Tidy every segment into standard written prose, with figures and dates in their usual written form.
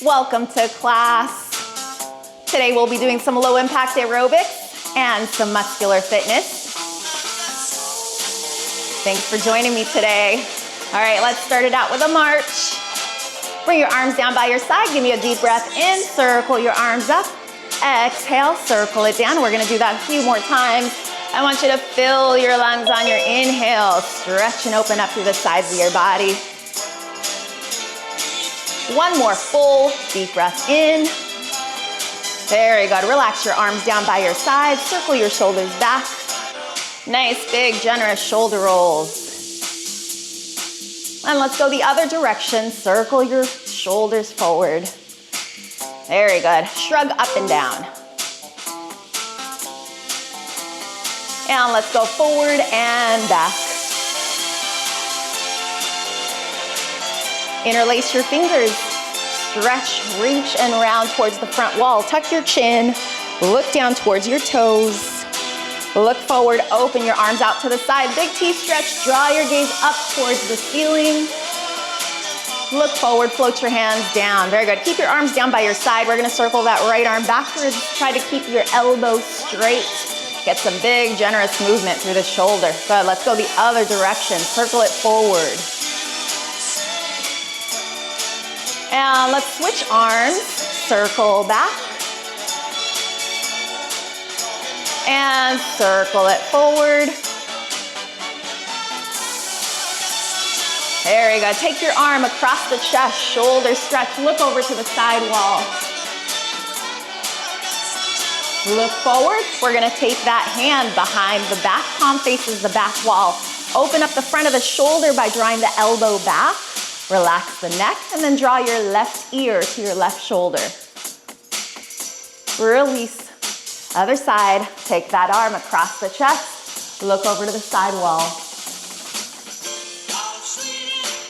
Welcome to class. Today we'll be doing some low impact aerobics and some muscular fitness. Thanks for joining me today. All right, let's start it out with a march. Bring your arms down by your side. Give me a deep breath in. Circle your arms up. Exhale, circle it down. We're gonna do that a few more times. I want you to fill your lungs on your inhale. Stretch and open up through the sides of your body. One more full deep breath in. Very good. Relax your arms down by your side. Circle your shoulders back. Nice, big, generous shoulder rolls. And let's go the other direction. Circle your shoulders forward. Very good. Shrug up and down. And let's go forward and back. Interlace your fingers. Stretch, reach, and round towards the front wall. Tuck your chin. Look down towards your toes. Look forward, open your arms out to the side. Big T stretch, draw your gaze up towards the ceiling. Look forward, float your hands down. Very good. Keep your arms down by your side. We're gonna circle that right arm backwards. Try to keep your elbows straight. Get some big, generous movement through the shoulder. Good, let's go the other direction. Circle it forward. And let's switch arms. Circle back. And circle it forward. Very good. Take your arm across the chest, shoulder stretch. Look over to the side wall. Look forward. We're gonna take that hand behind the back, palm faces the back wall. Open up the front of the shoulder by drawing the elbow back. Relax the neck, and then draw your left ear to your left shoulder. Release. Other side, take that arm across the chest. Look over to the side wall.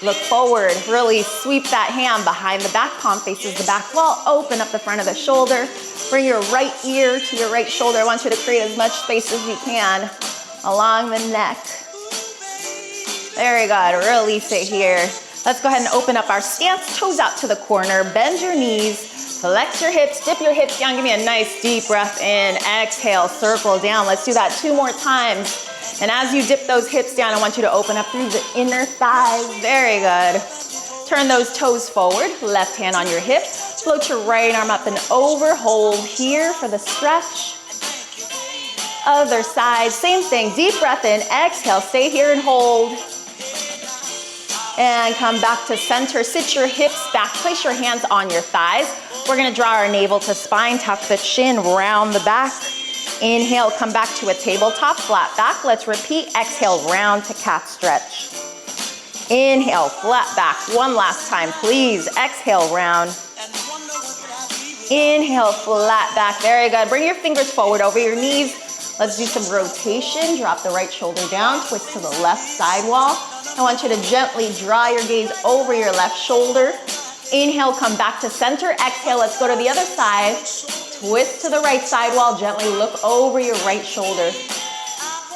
Look forward, really sweep that hand behind the back, palm faces the back wall. Open up the front of the shoulder. Bring your right ear to your right shoulder. I want you to create as much space as you can along the neck. Very good, release it here. Let's go ahead and open up our stance, toes out to the corner. Bend your knees. Flex your hips, dip your hips down. Give me a nice deep breath in. Exhale, circle down. Let's do that 2 more times. And as you dip those hips down, I want you to open up through the inner thighs. Very good. Turn those toes forward. Left hand on your hip. Float your right arm up and over. Hold here for the stretch. Other side, same thing. Deep breath in. Exhale, stay here and hold. And come back to center. Sit your hips back. Place your hands on your thighs. We're gonna draw our navel to spine, tuck the chin, round the back. Inhale, come back to a tabletop, flat back. Let's repeat. Exhale, round to cat stretch. Inhale, flat back. One last time, please. Exhale, round. Inhale, flat back. Very good. Bring your fingers forward over your knees. Let's do some rotation. Drop the right shoulder down, twist to the left side wall. I want you to gently draw your gaze over your left shoulder. Inhale, come back to center. Exhale, let's go to the other side. Twist to the right side wall. Gently look over your right shoulder.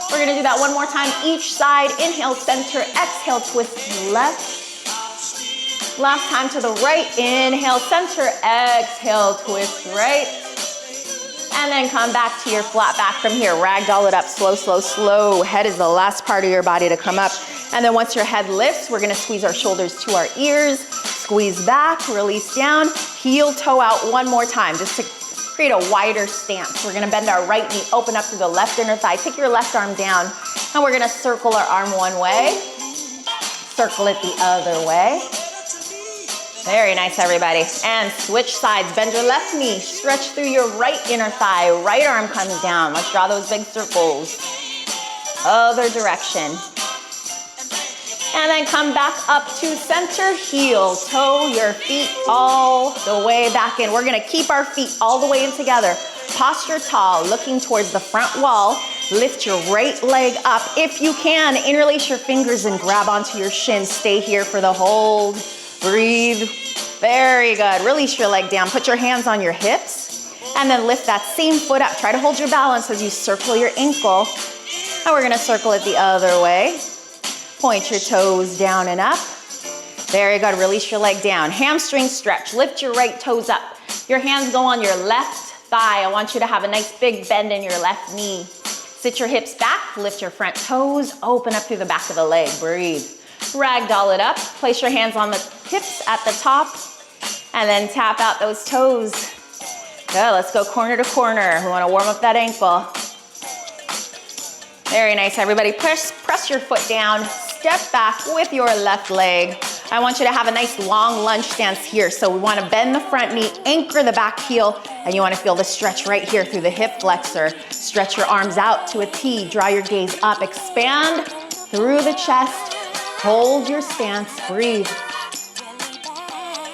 We're gonna do that 1 more time each side. Inhale, center. Exhale, twist to the left. Last time to the right. Inhale, center. Exhale, twist right. And then come back to your flat back from here. Ragdoll it up, slow, slow, slow. Head is the last part of your body to come up. And then once your head lifts, we're gonna squeeze our shoulders to our ears. Squeeze back, release down. Heel toe out 1 more time, just to create a wider stance. We're gonna bend our right knee, open up through the left inner thigh. Take your left arm down. And we're gonna circle our arm one way. Circle it the other way. Very nice, everybody. And switch sides. Bend your left knee. Stretch through your right inner thigh. Right arm comes down. Let's draw those big circles. Other direction. And then come back up to center. Heel, toe your feet all the way back in. We're gonna keep our feet all the way in together. Posture tall, looking towards the front wall. Lift your right leg up. If you can, interlace your fingers and grab onto your shins. Stay here for the hold. Breathe. Very good. Release your leg down. Put your hands on your hips. And then lift that same foot up. Try to hold your balance as you circle your ankle. And we're gonna circle it the other way. Point your toes down and up. Very good, release your leg down. Hamstring stretch, lift your right toes up. Your hands go on your left thigh. I want you to have a nice big bend in your left knee. Sit your hips back, lift your front toes, open up through the back of the leg, breathe. Ragdoll it up, place your hands on the hips at the top, and then tap out those toes. Good, let's go corner to corner. We wanna warm up that ankle. Very nice, everybody. Press your foot down, step back with your left leg. I want you to have a nice long lunge stance here. So we wanna bend the front knee, anchor the back heel, and you wanna feel the stretch right here through the hip flexor. Stretch your arms out to a T, draw your gaze up, expand through the chest, hold your stance, breathe.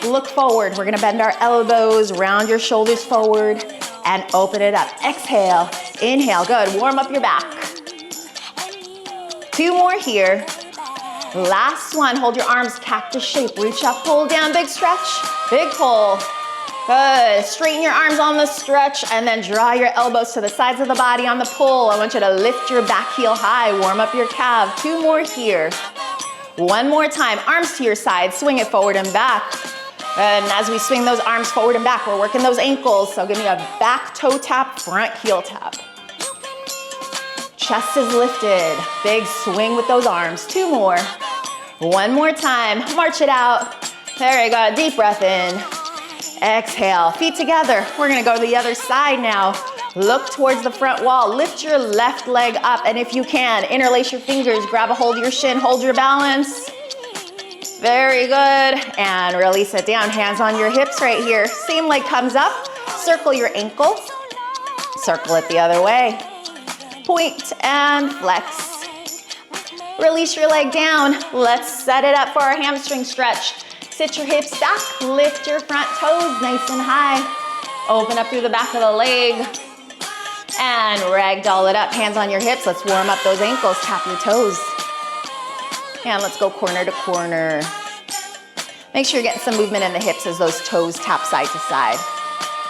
Look forward, we're gonna bend our elbows, round your shoulders forward, and open it up. Exhale, inhale, good, warm up your back. 2 more here. Last one, hold your arms cactus shape. Reach up, pull down, big stretch, big pull. Good, straighten your arms on the stretch and then draw your elbows to the sides of the body on the pull. I want you to lift your back heel high, warm up your calf. 2 more here. 1 more time, arms to your side, swing it forward and back. And as we swing those arms forward and back, we're working those ankles. So give me a back toe tap, front heel tap. Chest is lifted. Big swing with those arms. 2 more. 1 more time. March it out. Very good. Deep breath in. Exhale. Feet together. We're going to go to the other side now. Look towards the front wall. Lift your left leg up. And if you can, interlace your fingers. Grab a hold of your shin. Hold your balance. Very good. And release it down. Hands on your hips right here. Same leg comes up. Circle your ankle. Circle it the other way. Point and flex. Release your leg down. Let's set it up for our hamstring stretch. Sit your hips back, lift your front toes nice and high. Open up through the back of the leg. And ragdoll it up, hands on your hips. Let's warm up those ankles, tap your toes. And let's go corner to corner. Make sure you're getting some movement in the hips as those toes tap side to side.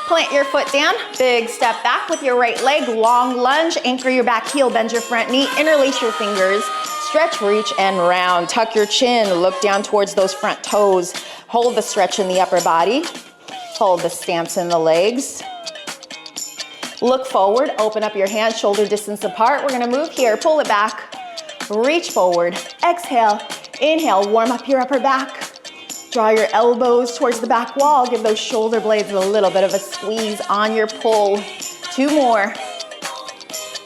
Plant your foot down, big step back with your right leg, long lunge, anchor your back heel, bend your front knee, interlace your fingers, stretch, reach, and round. Tuck your chin, look down towards those front toes. Hold the stretch in the upper body. Hold the stance in the legs. Look forward, open up your hands, shoulder distance apart. We're gonna move here, pull it back, reach forward, exhale, inhale, warm up your upper back. Draw your elbows towards the back wall. Give those shoulder blades a little bit of a squeeze on your pull. 2 more.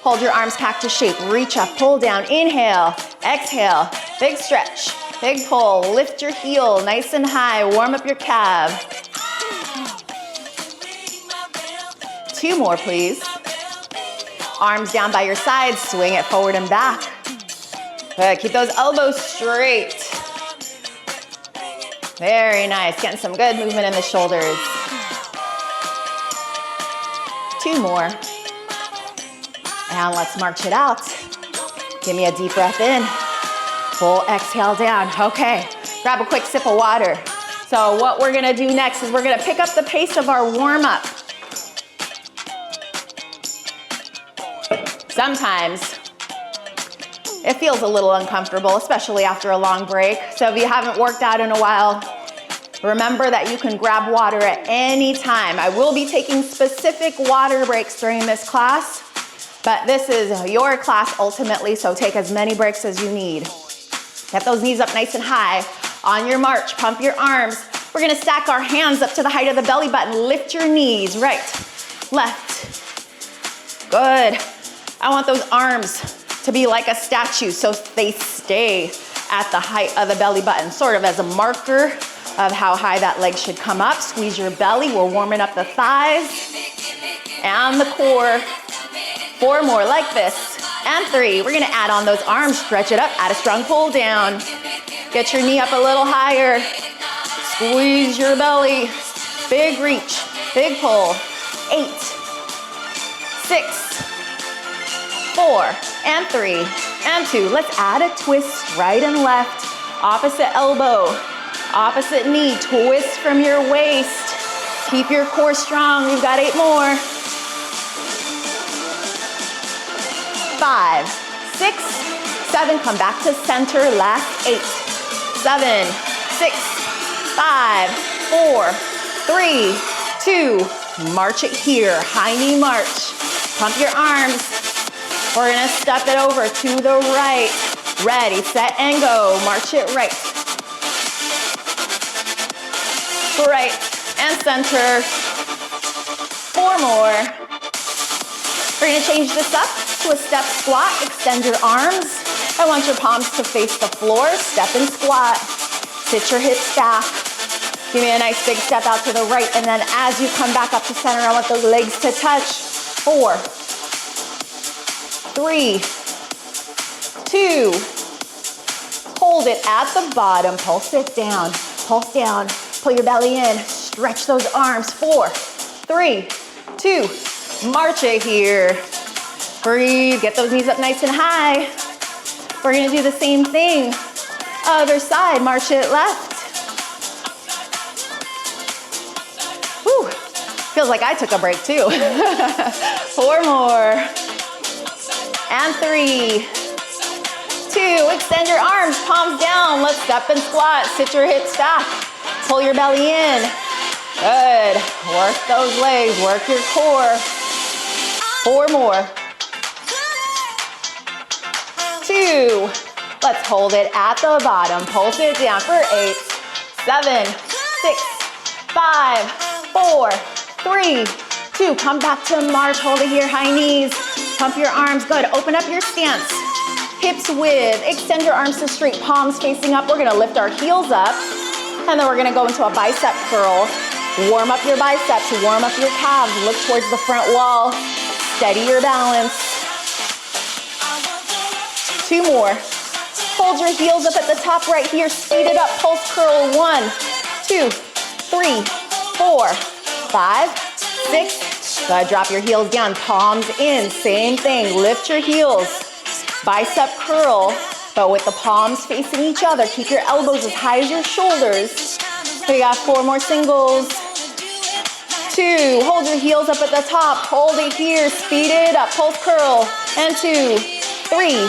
Hold your arms cactus shape. Reach up, pull down. Inhale, exhale. Big stretch, big pull. Lift your heel nice and high. Warm up your calf. 2 more, please. Arms down by your sides. Swing it forward and back. Good, keep those elbows straight. Very nice, getting some good movement in the shoulders. 2 more. And let's march it out. Give me a deep breath in. Full exhale down. Okay, grab a quick sip of water. So what we're gonna do next is we're gonna pick up the pace of our warm-up. Sometimes it feels a little uncomfortable, especially after a long break. So if you haven't worked out in a while, remember that you can grab water at any time. I will be taking specific water breaks during this class, but this is your class ultimately, so take as many breaks as you need. Get those knees up nice and high. On your march, pump your arms. We're gonna stack our hands up to the height of the belly button. Lift your knees, right, left. Good. I want those arms to be like a statue so they stay at the height of the belly button, sort of as a marker of how high that leg should come up. Squeeze your belly. We're warming up the thighs and the core. 4 more like this. And 3. We're gonna add on those arms. Stretch it up. Add a strong pull down. Get your knee up a little higher. Squeeze your belly. Big reach. Big pull. 8, 6, 4, and 3, and 2. Let's add a twist right and left. Opposite elbow, opposite knee. Twist from your waist. Keep your core strong. We've got 8 more. 5, 6, 7. Come back to center. Last 8, 7, 6, 5, 4, 3, 2, march it here. High knee march. Pump your arms. We're gonna step it over to the right. Ready, set, and go. March it right. Right and center. 4 more. We're gonna change this up to a step squat. Extend your arms. I want your palms to face the floor. Step and squat. Sit your hips back. Give me a nice big step out to the right, and then as you come back up to center, I want those legs to touch. 4, 3, 2, hold it at the bottom, pulse it down, pull your belly in, stretch those arms. 4, 3, 2, march it here. Breathe, get those knees up nice and high. We're gonna do the same thing. Other side, march it left. Whew, feels like I took a break too. 4 more. And 3, 2, extend your arms, palms down. Let's step and squat. Sit your hips back. Pull your belly in. Good. Work those legs, work your core. 4 more. 2. Let's hold it at the bottom. Pulse it down for 8, 7, 6, 5, 4, 3, 2. Come back to march. Hold it here, high knees. Pump your arms. Good. Open up your stance. Hips width. Extend your arms to straight, palms facing up. We're gonna lift our heels up, and then we're gonna go into a bicep curl. Warm up your biceps, warm up your calves. Look towards the front wall. Steady your balance. 2 more. Hold your heels up at the top right here. Speed it up, pulse curl. 1, 2, 3, 4, 5, 6. Good, drop your heels down, palms in, same thing. Lift your heels. Bicep curl, but with the palms facing each other. Keep your elbows as high as your shoulders. We got 4 more singles. 2, hold your heels up at the top. Hold it here, speed it up, pulse curl. And 2, 3,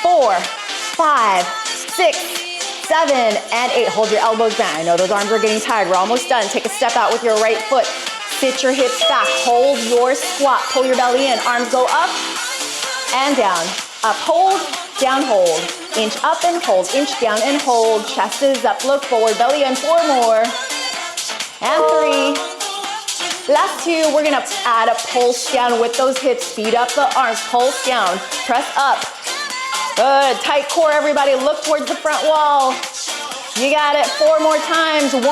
4, 5, 6, 7, and 8. Hold your elbows down. I know those arms are getting tired. We're almost done. Take a step out with your right foot. Sit your hips back. Hold your squat. Pull your belly in. Arms go up and down. Up, hold, down, hold. Inch up and hold. Inch down and hold. Chest is up. Look forward. Belly in. 4 more. And 3. Last 2. We're going to add a pulse down with those hips. Speed up the arms. Pulse down. Press up. Good. Tight core, everybody. Look towards the front wall. You got it. 4 more times. 1,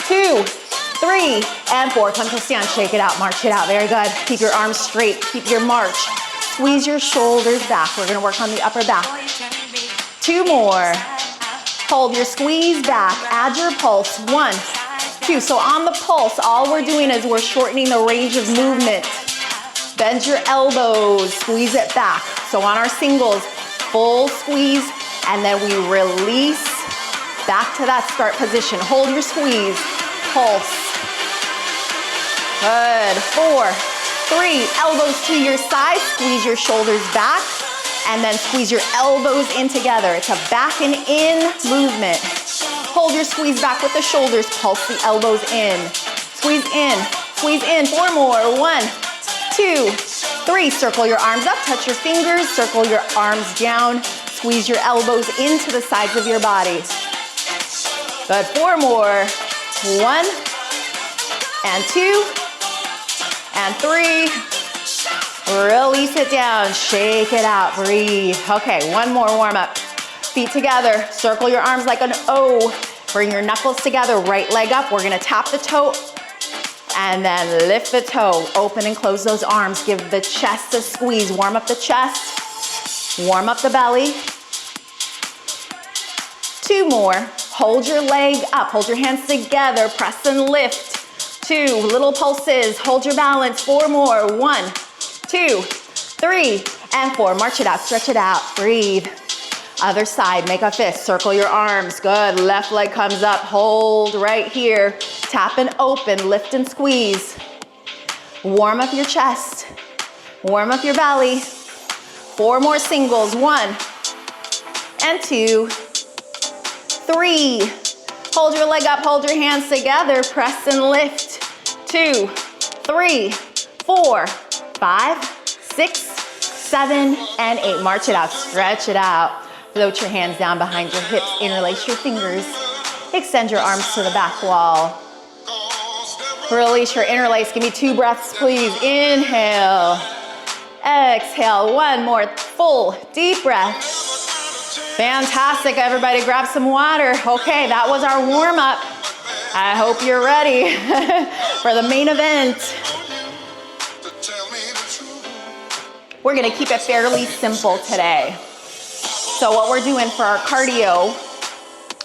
2, 3, and 4. Come to stand. Shake it out. March it out. Very good. Keep your arms straight. Keep your march. Squeeze your shoulders back. We're going to work on the upper back. 2 more. Hold your squeeze back. Add your pulse. 1, 2. So on the pulse, all we're doing is we're shortening the range of movement. Bend your elbows. Squeeze it back. So on our singles, full squeeze, and then we release back to that start position. Hold your squeeze. Pulse. Good. 4, 3, elbows to your side. Squeeze your shoulders back, and then squeeze your elbows in together. It's a back and in movement. Hold your squeeze back with the shoulders. Pulse the elbows in. Squeeze in. Squeeze in. 4 more. 1, 2, 3. Circle your arms up. Touch your fingers. Circle your arms down. Squeeze your elbows into the sides of your body. Good. 4 more. 1, and 2, and 3. Release it down. Shake it out. Breathe. Okay, 1 more warm up. Feet together. Circle your arms like an O. Bring your knuckles together. Right leg up. We're gonna tap the toe and then lift the toe. Open and close those arms. Give the chest a squeeze. Warm up the chest. Warm up the belly. 2 more. Hold your leg up. Hold your hands together. Press and lift. 2. Little pulses. Hold your balance. 4 more. 1, 2, 3, and 4. March it out. Stretch it out. Breathe. Other side. Make a fist. Circle your arms. Good. Left leg comes up. Hold right here. Tap and open. Lift and squeeze. Warm up your chest. Warm up your belly. 4 more singles. 1, and 2, 3, Hold your leg up, hold your hands together, press and lift. 2, 3, 4, 5, 6, 7, and 8. March it out, stretch it out. Float your hands down behind your hips, interlace your fingers. Extend your arms to the back wall. Release your interlace. Give me 2 breaths, please. Inhale. Exhale. 1 more full, deep breath. Fantastic, everybody. Grab some water. Okay, that was our warm-up. I hope you're ready for the main event. We're gonna keep it fairly simple today. So what we're doing for our cardio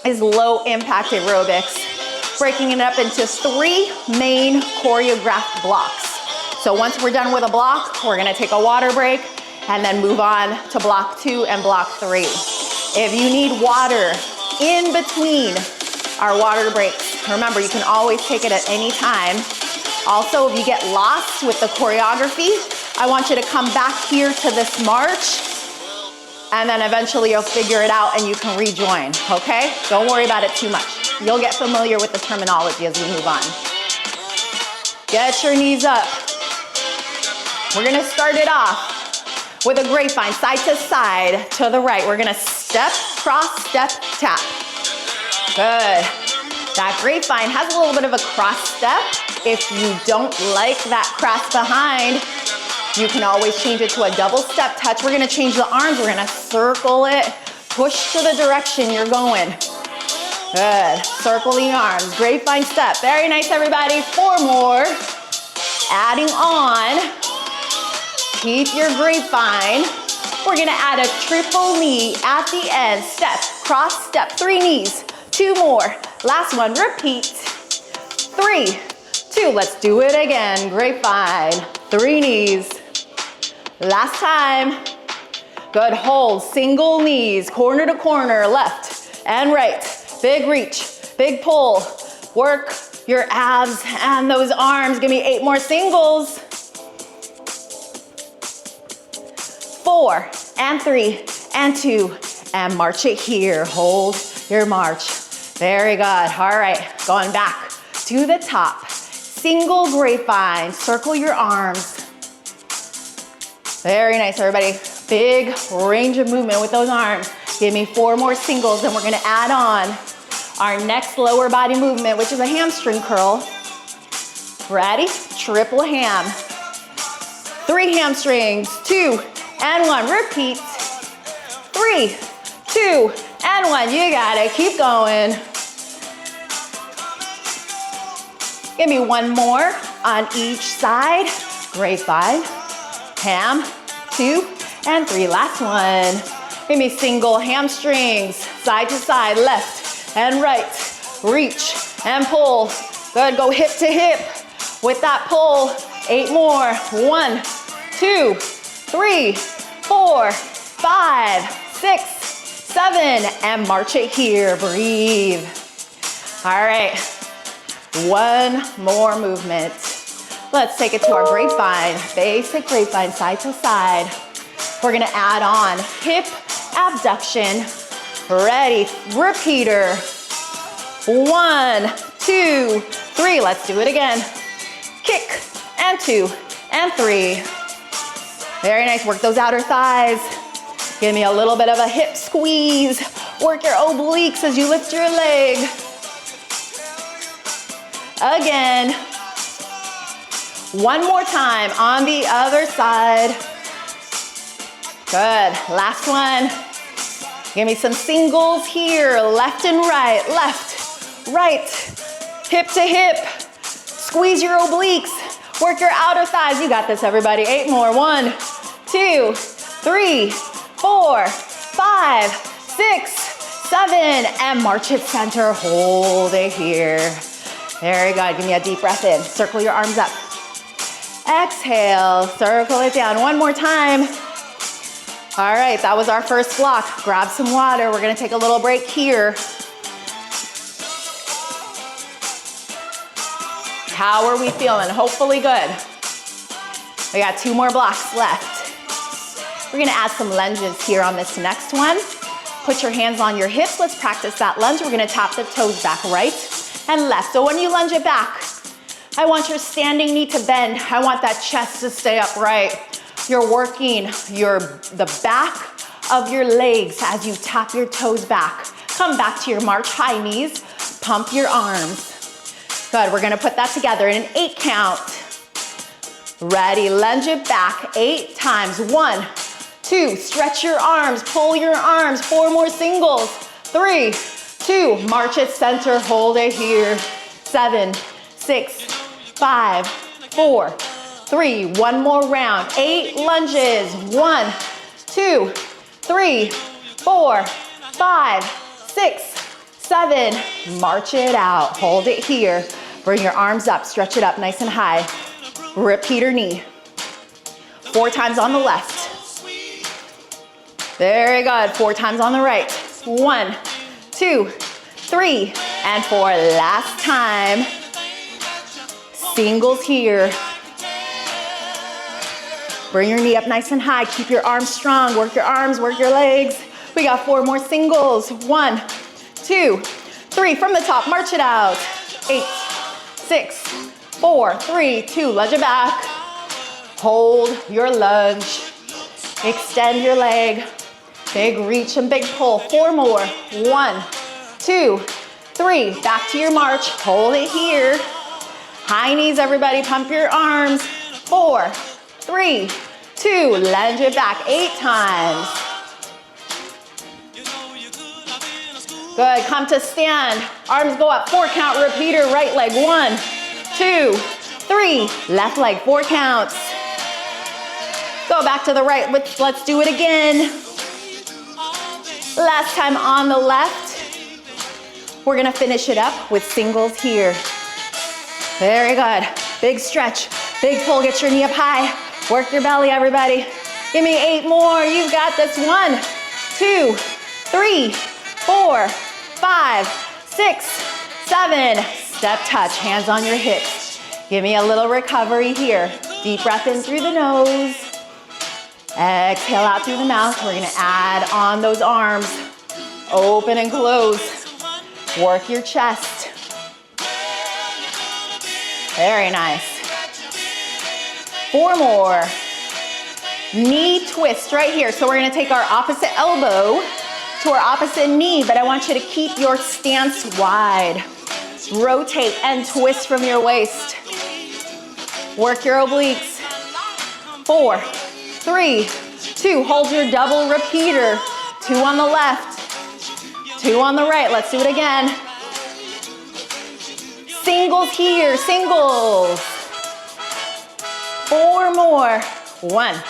is low impact aerobics, breaking it up into 3 main choreographed blocks. So once we're done with a block, we're gonna take a water break and then move on to block 2 and block 3. If you need water in between our water breaks, remember you can always take it at any time. Also, if you get lost with the choreography, I want you to come back here to this march, and then eventually you'll figure it out and you can rejoin, okay? Don't worry about it too much. You'll get familiar with the terminology as we move on. Get your knees up. We're gonna start it off with a grapevine, side to side, to the right. We're gonna step, cross, step, tap. Good. That grapevine has a little bit of a cross step. If you don't like that cross behind, you can always change it to a double step touch. We're gonna change the arms. We're gonna circle it, push to the direction you're going. Good, circle the arms, grapevine step. Very nice, everybody. 4 more. Adding on, keep your grapevine. We're gonna add a triple knee at the end. Step, cross, step, 3 knees. 2 more, last one, repeat. 3, 2, let's do it again. Grapevine, 3 knees. Last time. Good, hold, single knees, corner to corner, left and right. Big reach, big pull. Work your abs and those arms. Give me 8 more singles. 4, and 3, and 2, and march it here. Hold your march. Very good. All right, going back to the top. Single grapevine, circle your arms. Very nice, everybody. Big range of movement with those arms. Give me 4 more singles, and we're gonna add on our next lower body movement, which is a hamstring curl. Ready? Triple ham. 3 hamstrings, 2, and 1. Repeat. 3, 2, and 1. You got it. Keep going. Give me 1 more on each side. Grapevine, ham, 2, and 3. Last one. Give me single hamstrings, side to side, left and right. Reach and pull. Good, go hip to hip with that pull. 8 more. 1, 2, 3, 4, 5, 6, 7, and march it here. Breathe. All right, 1 more movement. Let's take it to our grapevine. Basic grapevine, side to side. We're gonna add on hip abduction. Ready, repeater. 1, 2, 3. Let's do it again. Kick, and 2, and 3. Very nice, work those outer thighs. Give me a little bit of a hip squeeze. Work your obliques as you lift your leg. Again. 1 more time on the other side. Good, last one. Give me some singles here, left and right, left, right, hip to hip. Squeeze your obliques, work your outer thighs. You got this, everybody. 8 more. 1, 2, 3, 4, 5, 6, 7, and march it center. Hold it here. Very good. Give me a deep breath in. Circle your arms up. Exhale, circle it down. 1 more time. All right, that was our first block. Grab some water. We're gonna take a little break here. How are we feeling? Hopefully good. We got 2 more blocks left. We're gonna add some lunges here on this next one. Put your hands on your hips. Let's practice that lunge. We're gonna tap the toes back right and left. So when you lunge it back, I want your standing knee to bend. I want that chest to stay upright. You're working the back of your legs as you tap your toes back. Come back to your march, high knees. Pump your arms. Good, we're gonna put that together in an 8 count. Ready, lunge it back 8 times. 1, 2, stretch your arms, pull your arms. 4 more singles. 3, 2, march it center, hold it here. 7, 6, 5, 4, 3, 1 more round. 8 lunges. 1, 2, 3, 4, 5, 6, 7. March it out, hold it here. Bring your arms up, stretch it up nice and high. Repeater knee. 4 times on the left. Very good, 4 times on the right. 1, 2, 3, and 4. Last time. Singles here. Bring your knee up nice and high. Keep your arms strong. Work your arms, work your legs. We got 4 more singles. 1, 2, 3. From the top, march it out. 8, 6, 4, 3, 2. Lunge it back. Hold your lunge. Extend your leg. Big reach and big pull. 4 more. 1, 2, 3. Back to your march. Hold it here. High knees, everybody. Pump your arms. 4, 3, 2. Lunge it back 8 times. Good, come to stand. Arms go up, 4 count, repeater, right leg. 1, 2, 3. Left leg, 4 counts. Go back to the right, let's do it again. Last time on the left. We're gonna finish it up with singles here. Very good, big stretch, big pull, get your knee up high. Work your belly, everybody. Give me 8 more, you've got this. 1, 2, 3, 4, 5, 6, 7. Step touch, hands on your hips. Give me a little recovery here. Deep breath in through the nose. Exhale out through the mouth. We're gonna add on those arms. Open and close. Work your chest. Very nice. 4 more. Knee twist right here. So we're gonna take our opposite elbow to our opposite knee, but I want you to keep your stance wide. Rotate and twist from your waist. Work your obliques. 4, 3, 2. Hold your double repeater. 2 on the left, 2 on the right. Let's do it again. Singles here, singles. 4 more. 1,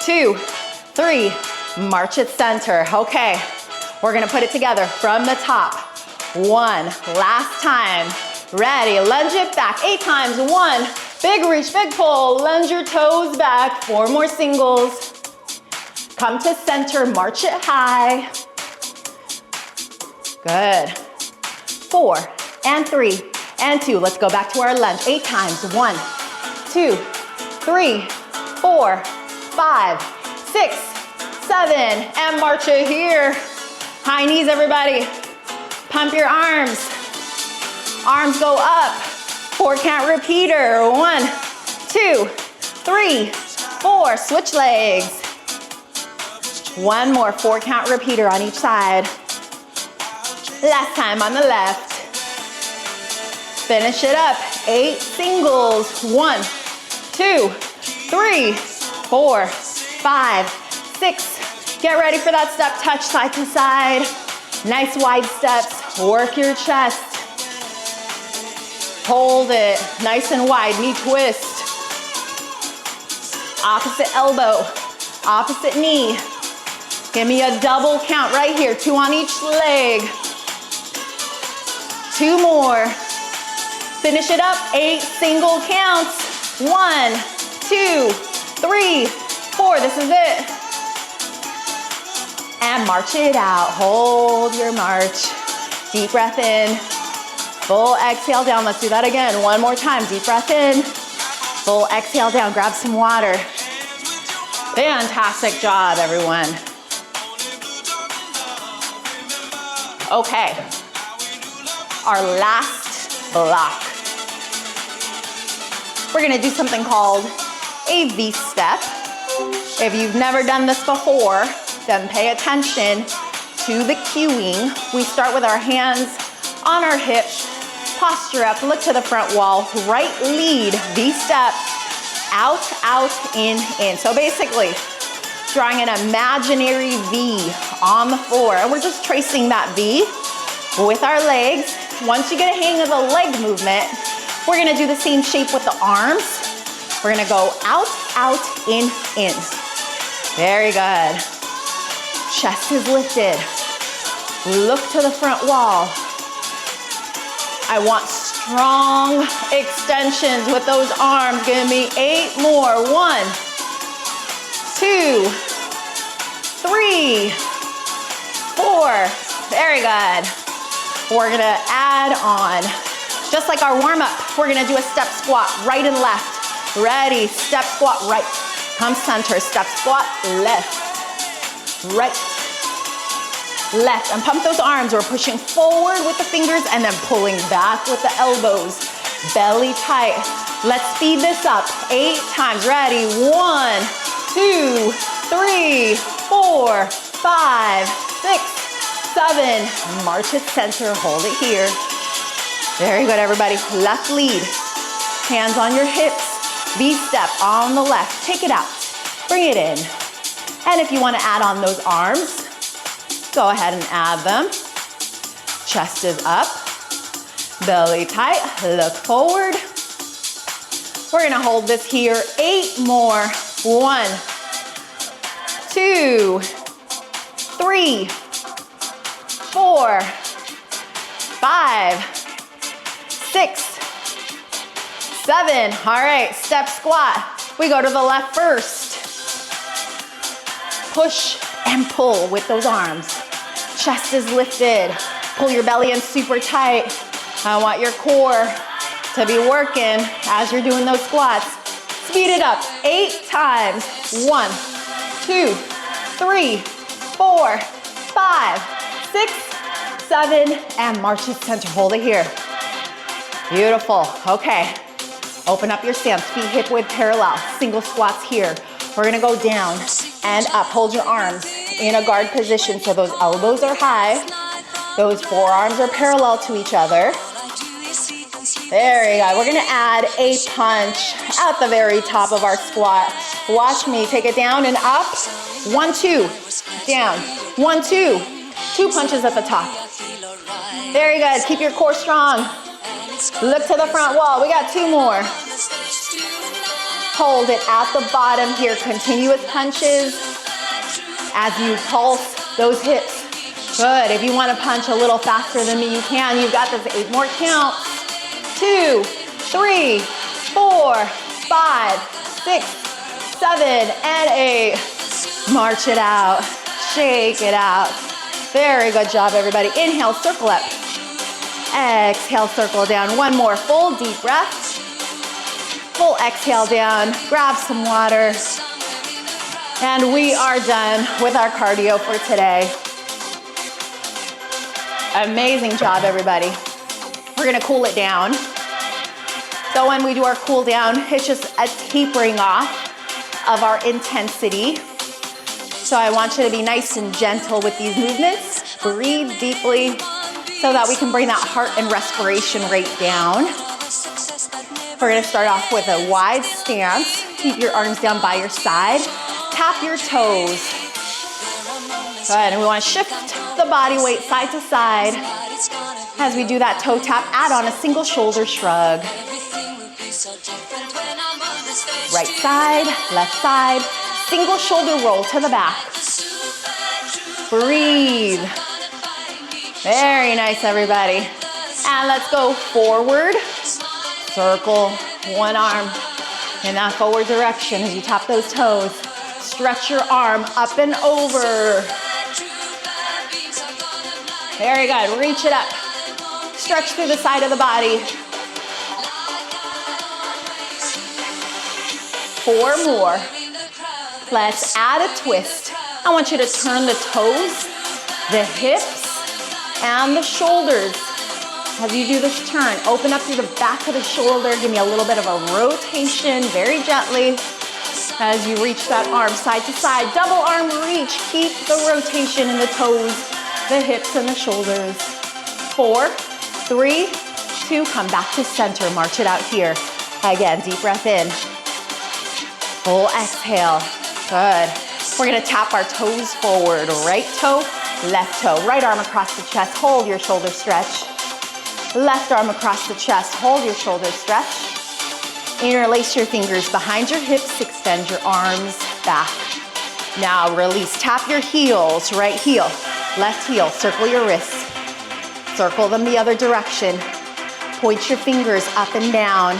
2, 3. March it center. Okay, we're gonna put it together from the top. 1, last time. Ready, lunge it back 8 times. 1, big reach, big pull. Lunge your toes back. 4 more singles. Come to center, march it high. Good. 4 and 3 and 2. Let's go back to our lunge. 8 times. 1, 2, 3, 4, 5, 6, 7, and march it here. High knees, everybody. Pump your arms. Arms go up. 4 count repeater. 1, 2, 3, 4. Switch legs. 1 more 4 count repeater on each side. Last time on the left. Finish it up. 8 singles. 1, 2, 3, 4, 5, 6. Get ready for that step touch side to side. Nice wide steps. Work your chest. Hold it. Nice and wide. Knee twist. Opposite elbow. Opposite knee. Give me a double count right here. 2 on each leg. 2 more. Finish it up. 8 single counts. 1, 2, 3, 4. This is it. And march it out. Hold your march. Deep breath in. Full exhale down. Let's do that again. 1 more time. Deep breath in. Full exhale down. Grab some water. Fantastic job, everyone. Okay, our last block. We're gonna do something called a V-step. If you've never done this before, then pay attention to the cueing. We start with our hands on our hips, posture up, look to the front wall, right lead, V-step, out, out, in. So basically, drawing an imaginary V on the floor. And we're just tracing that V with our legs. Once you get a hang of the leg movement, we're gonna do the same shape with the arms. We're gonna go out, out, in. Very good. Chest is lifted. Look to the front wall. I want strong extensions with those arms. Give me 8 more. 1, 2, 3, 4. Very good. We're gonna add on, just like our warm-up, we're gonna do a step squat, right and left. Ready, step squat, right. Come center, step squat, left, right, left. And pump those arms. We're pushing forward with the fingers and then pulling back with the elbows. Belly tight. Let's speed this up. 8 times. Ready, 1, 2, 3, 4, 5, 6, 7. March it center, hold it here. Very good, everybody. Left lead. Hands on your hips. V-step on the left. Take it out. Bring it in. And if you want to add on those arms, go ahead and add them. Chest is up. Belly tight. Look forward. We're going to hold this here. 8 more. 1, 2, 3, 4, 5, 6, 7. All right, step squat. We go to the left first. Push and pull with those arms. Chest is lifted. Pull your belly in super tight. I want your core to be working as you're doing those squats. Speed it up. 8 times. 1, 2, 3, 4, 5, 6, 7, and march to center. Hold it here. Beautiful. Okay. Open up your stance, feet hip width parallel. Single squats here. We're gonna go down and up. Hold your arms in a guard position so those elbows are high. Those forearms are parallel to each other. There you go. We're gonna add a punch at the very top of our squat. Watch me, take it down and up. 1, 2, down. 1, 2, 2 punches at the top. Very good, keep your core strong. Look to the front wall, we got 2 more. Hold it at the bottom here, continuous punches as you pulse those hips. Good, if you wanna punch a little faster than me, you can. You've got this, 8 more counts. 2, 3, 4, 5, 6, 7, and 8. March it out, shake it out. Very good job, everybody. Inhale, circle up. Exhale, circle down. 1 more, full deep breath. Full exhale down, grab some water. And we are done with our cardio for today. Amazing job, everybody. We're gonna cool it down. So when we do our cool down, it's just a tapering off of our intensity. So I want you to be nice and gentle with these movements. Breathe deeply so that we can bring that heart and respiration rate down. We're gonna start off with a wide stance. Keep your arms down by your side. Tap your toes. Good, and we wanna shift the body weight side to side. As we do that toe tap, add on a single shoulder shrug. Right side, left side, single shoulder roll to the back. Breathe. Very nice, everybody. And let's go forward. Circle one arm in that forward direction as you tap those toes. Stretch your arm up and over. Very good, reach it up. Stretch through the side of the body. 4 more. Let's add a twist. I want you to turn the toes, the hips, and the shoulders. As you do this turn, open up through the back of the shoulder. Give me a little bit of a rotation, very gently. As you reach that arm side to side, double arm reach. Keep the rotation in the toes, the hips, and the shoulders. 4, 3, 2, come back to center. March it out here. Again, deep breath in. Full exhale. Good. We're gonna tap our toes forward. Right toe, left toe. Right arm across the chest. Hold your shoulder stretch. Left arm across the chest. Hold your shoulder stretch. Interlace your fingers behind your hips. Extend your arms back. Now release. Tap your heels. Right heel, left heel. Circle your wrists. Circle them the other direction. Point your fingers up and down.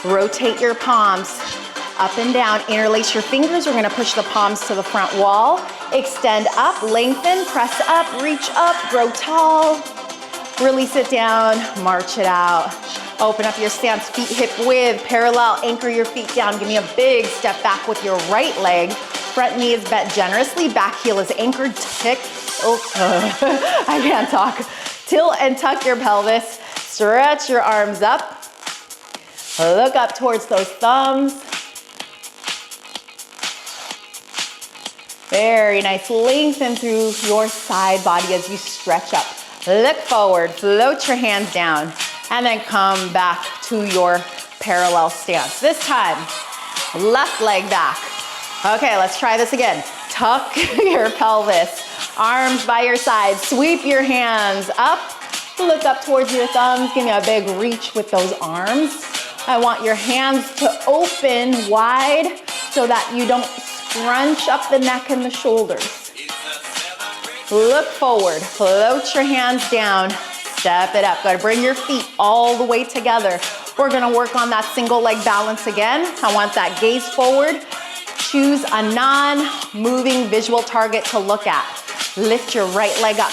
Rotate your palms up and down. Interlace your fingers. We're gonna push the palms to the front wall. Extend up, lengthen, press up, reach up, grow tall. Release it down, march it out. Open up your stance, feet hip width, parallel, anchor your feet down. Give me a big step back with your right leg. Front knee is bent generously, back heel is anchored, I can't talk. Tilt and tuck your pelvis. Stretch your arms up. Look up towards those thumbs. Very nice. Lengthen through your side body as you stretch up. Look forward, float your hands down, and then come back to your parallel stance. This time, left leg back. Okay, let's try this again. Tuck your pelvis, arms by your side, sweep your hands up, look up towards your thumbs, give me a big reach with those arms. I want your hands to open wide so that you don't scrunch up the neck and the shoulders. Look forward, float your hands down, step it up. Gotta bring your feet all the way together. We're gonna work on that single leg balance again. I want that gaze forward. Choose a non-moving visual target to look at. Lift your right leg up.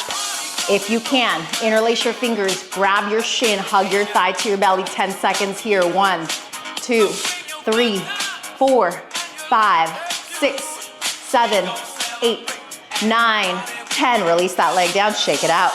If you can, interlace your fingers, grab your shin, hug your thigh to your belly. 10 seconds here. 1, 2, 3, 4, 5, 6, 7, 8, 9, 10. Release that leg down, shake it out.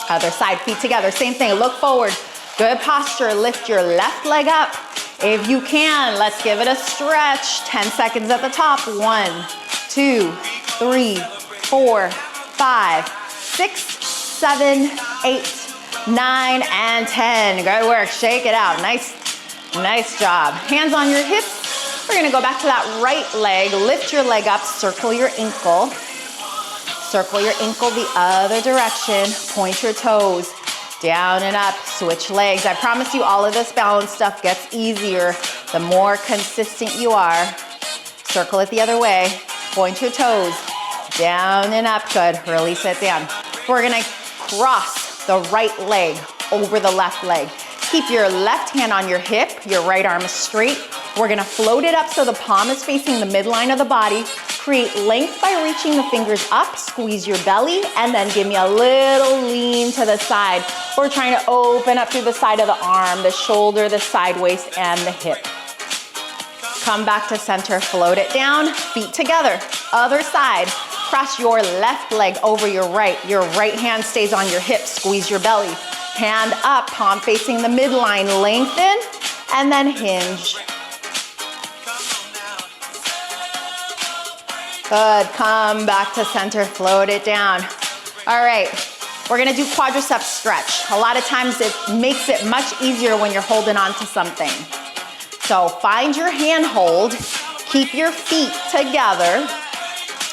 Other side, feet together, same thing. Look forward, good posture. Lift your left leg up. If you can, let's give it a stretch. 10 seconds at the top. 1, 2, 3, 4, 5, 6, 7, 8, 9, and 10. Good work, shake it out. Nice job. Hands on your hips. We're gonna go back to that right leg. Lift your leg up, circle your ankle. Circle your ankle the other direction. Point your toes down and up. Switch legs. I promise you all of this balance stuff gets easier the more consistent you are. Circle it the other way. Point your toes down and up. Good. Release it down. We're gonna cross the right leg over the left leg. Keep your left hand on your hip. Your right arm is straight. We're gonna float it up so the palm is facing the midline of the body. Create length by reaching the fingers up, squeeze your belly, and then give me a little lean to the side. We're trying to open up through the side of the arm, the shoulder, the side waist, and the hip. Come back to center, float it down, feet together. Other side, cross your left leg over your right hand stays on your hip, squeeze your belly. Hand up, palm facing the midline, lengthen, and then hinge. Good, come back to center, float it down. All right, we're gonna do quadricep stretch. A lot of times it makes it much easier when you're holding on to something. So find your hand hold, keep your feet together,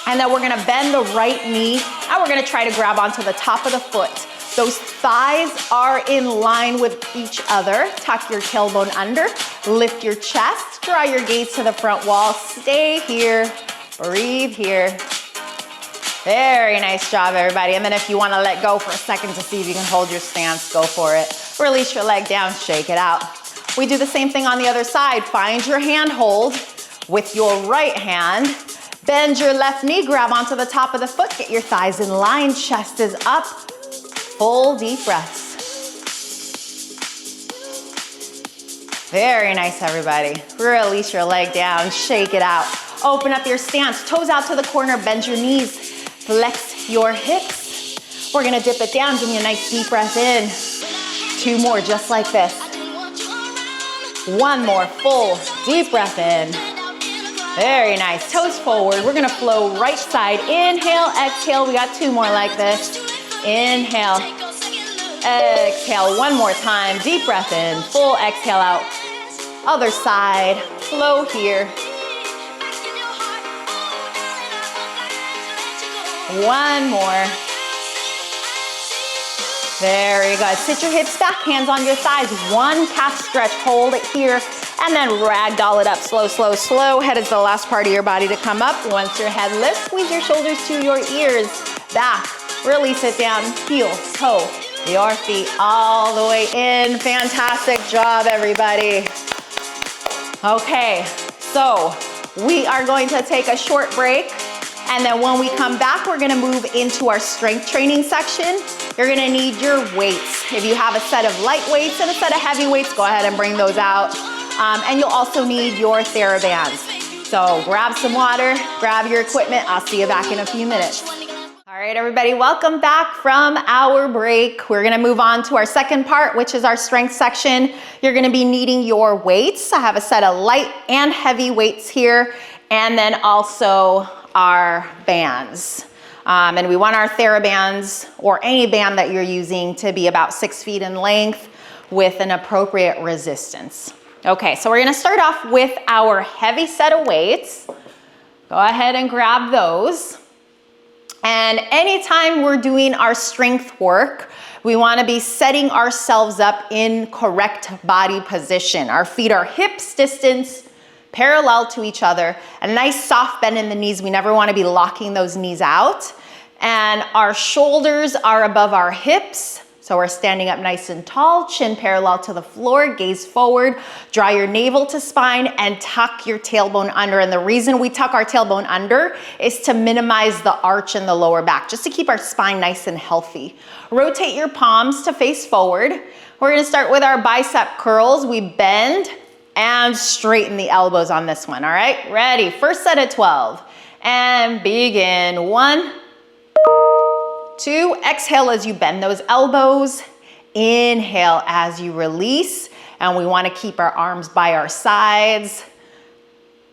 and then we're gonna bend the right knee, and we're gonna try to grab onto the top of the foot. Those thighs are in line with each other. Tuck your tailbone under, lift your chest, draw your gaze to the front wall, stay here. Breathe here. Very nice job, everybody. And then if you want to let go for a second to see if you can hold your stance, go for it. Release your leg down, shake it out. We do the same thing on the other side. Find your hand hold with your right hand. Bend your left knee, grab onto the top of the foot, get your thighs in line, chest is up. Full deep breaths. Very nice, everybody. Release your leg down, shake it out. Open up your stance, toes out to the corner, bend your knees, flex your hips. We're gonna dip it down, give me a nice deep breath in. 2 more, just like this. 1 more, full, deep breath in. Very nice, toes forward. We're gonna flow right side. Inhale, exhale, we got 2 more like this. Inhale, exhale, 1 more time. Deep breath in, full exhale out. Other side, flow here. 1 more. Very good. Sit your hips back, hands on your thighs. 1 calf stretch, hold it here, and then ragdoll it up. Slow, slow, slow. Head is the last part of your body to come up. Once your head lifts, squeeze your shoulders to your ears. Back, release it down, heel, toe, your feet all the way in. Fantastic job, everybody. Okay, so we are going to take a short break. And then when we come back, we're gonna move into our strength training section. You're gonna need your weights. If you have a set of light weights and a set of heavy weights, go ahead and bring those out. And you'll also need your TheraBands. So grab some water, grab your equipment. I'll see you back in a few minutes. All right, everybody, welcome back from our break. We're gonna move on to our second part, which is our strength section. You're gonna be needing your weights. I have a set of light and heavy weights here, and then also our bands. And we want our TheraBands, or any band that you're using, to be about 6 feet in length with an appropriate resistance. Okay, so we're gonna start off with our heavy set of weights. Go ahead and grab those. And anytime we're doing our strength work, we wanna be setting ourselves up in correct body position. Our feet are hips distance parallel to each other. A nice soft bend in the knees. We never want to be locking those knees out. And our shoulders are above our hips. So we're standing up nice and tall, chin parallel to the floor, gaze forward, draw your navel to spine, and tuck your tailbone under. And the reason we tuck our tailbone under is to minimize the arch in the lower back, just to keep our spine nice and healthy. Rotate your palms to face forward. We're gonna start with our bicep curls. We bend and straighten the elbows on this one, all right? Ready, first set of 12. And begin, 1, 2, exhale as you bend those elbows. Inhale as you release. And we wanna keep our arms by our sides.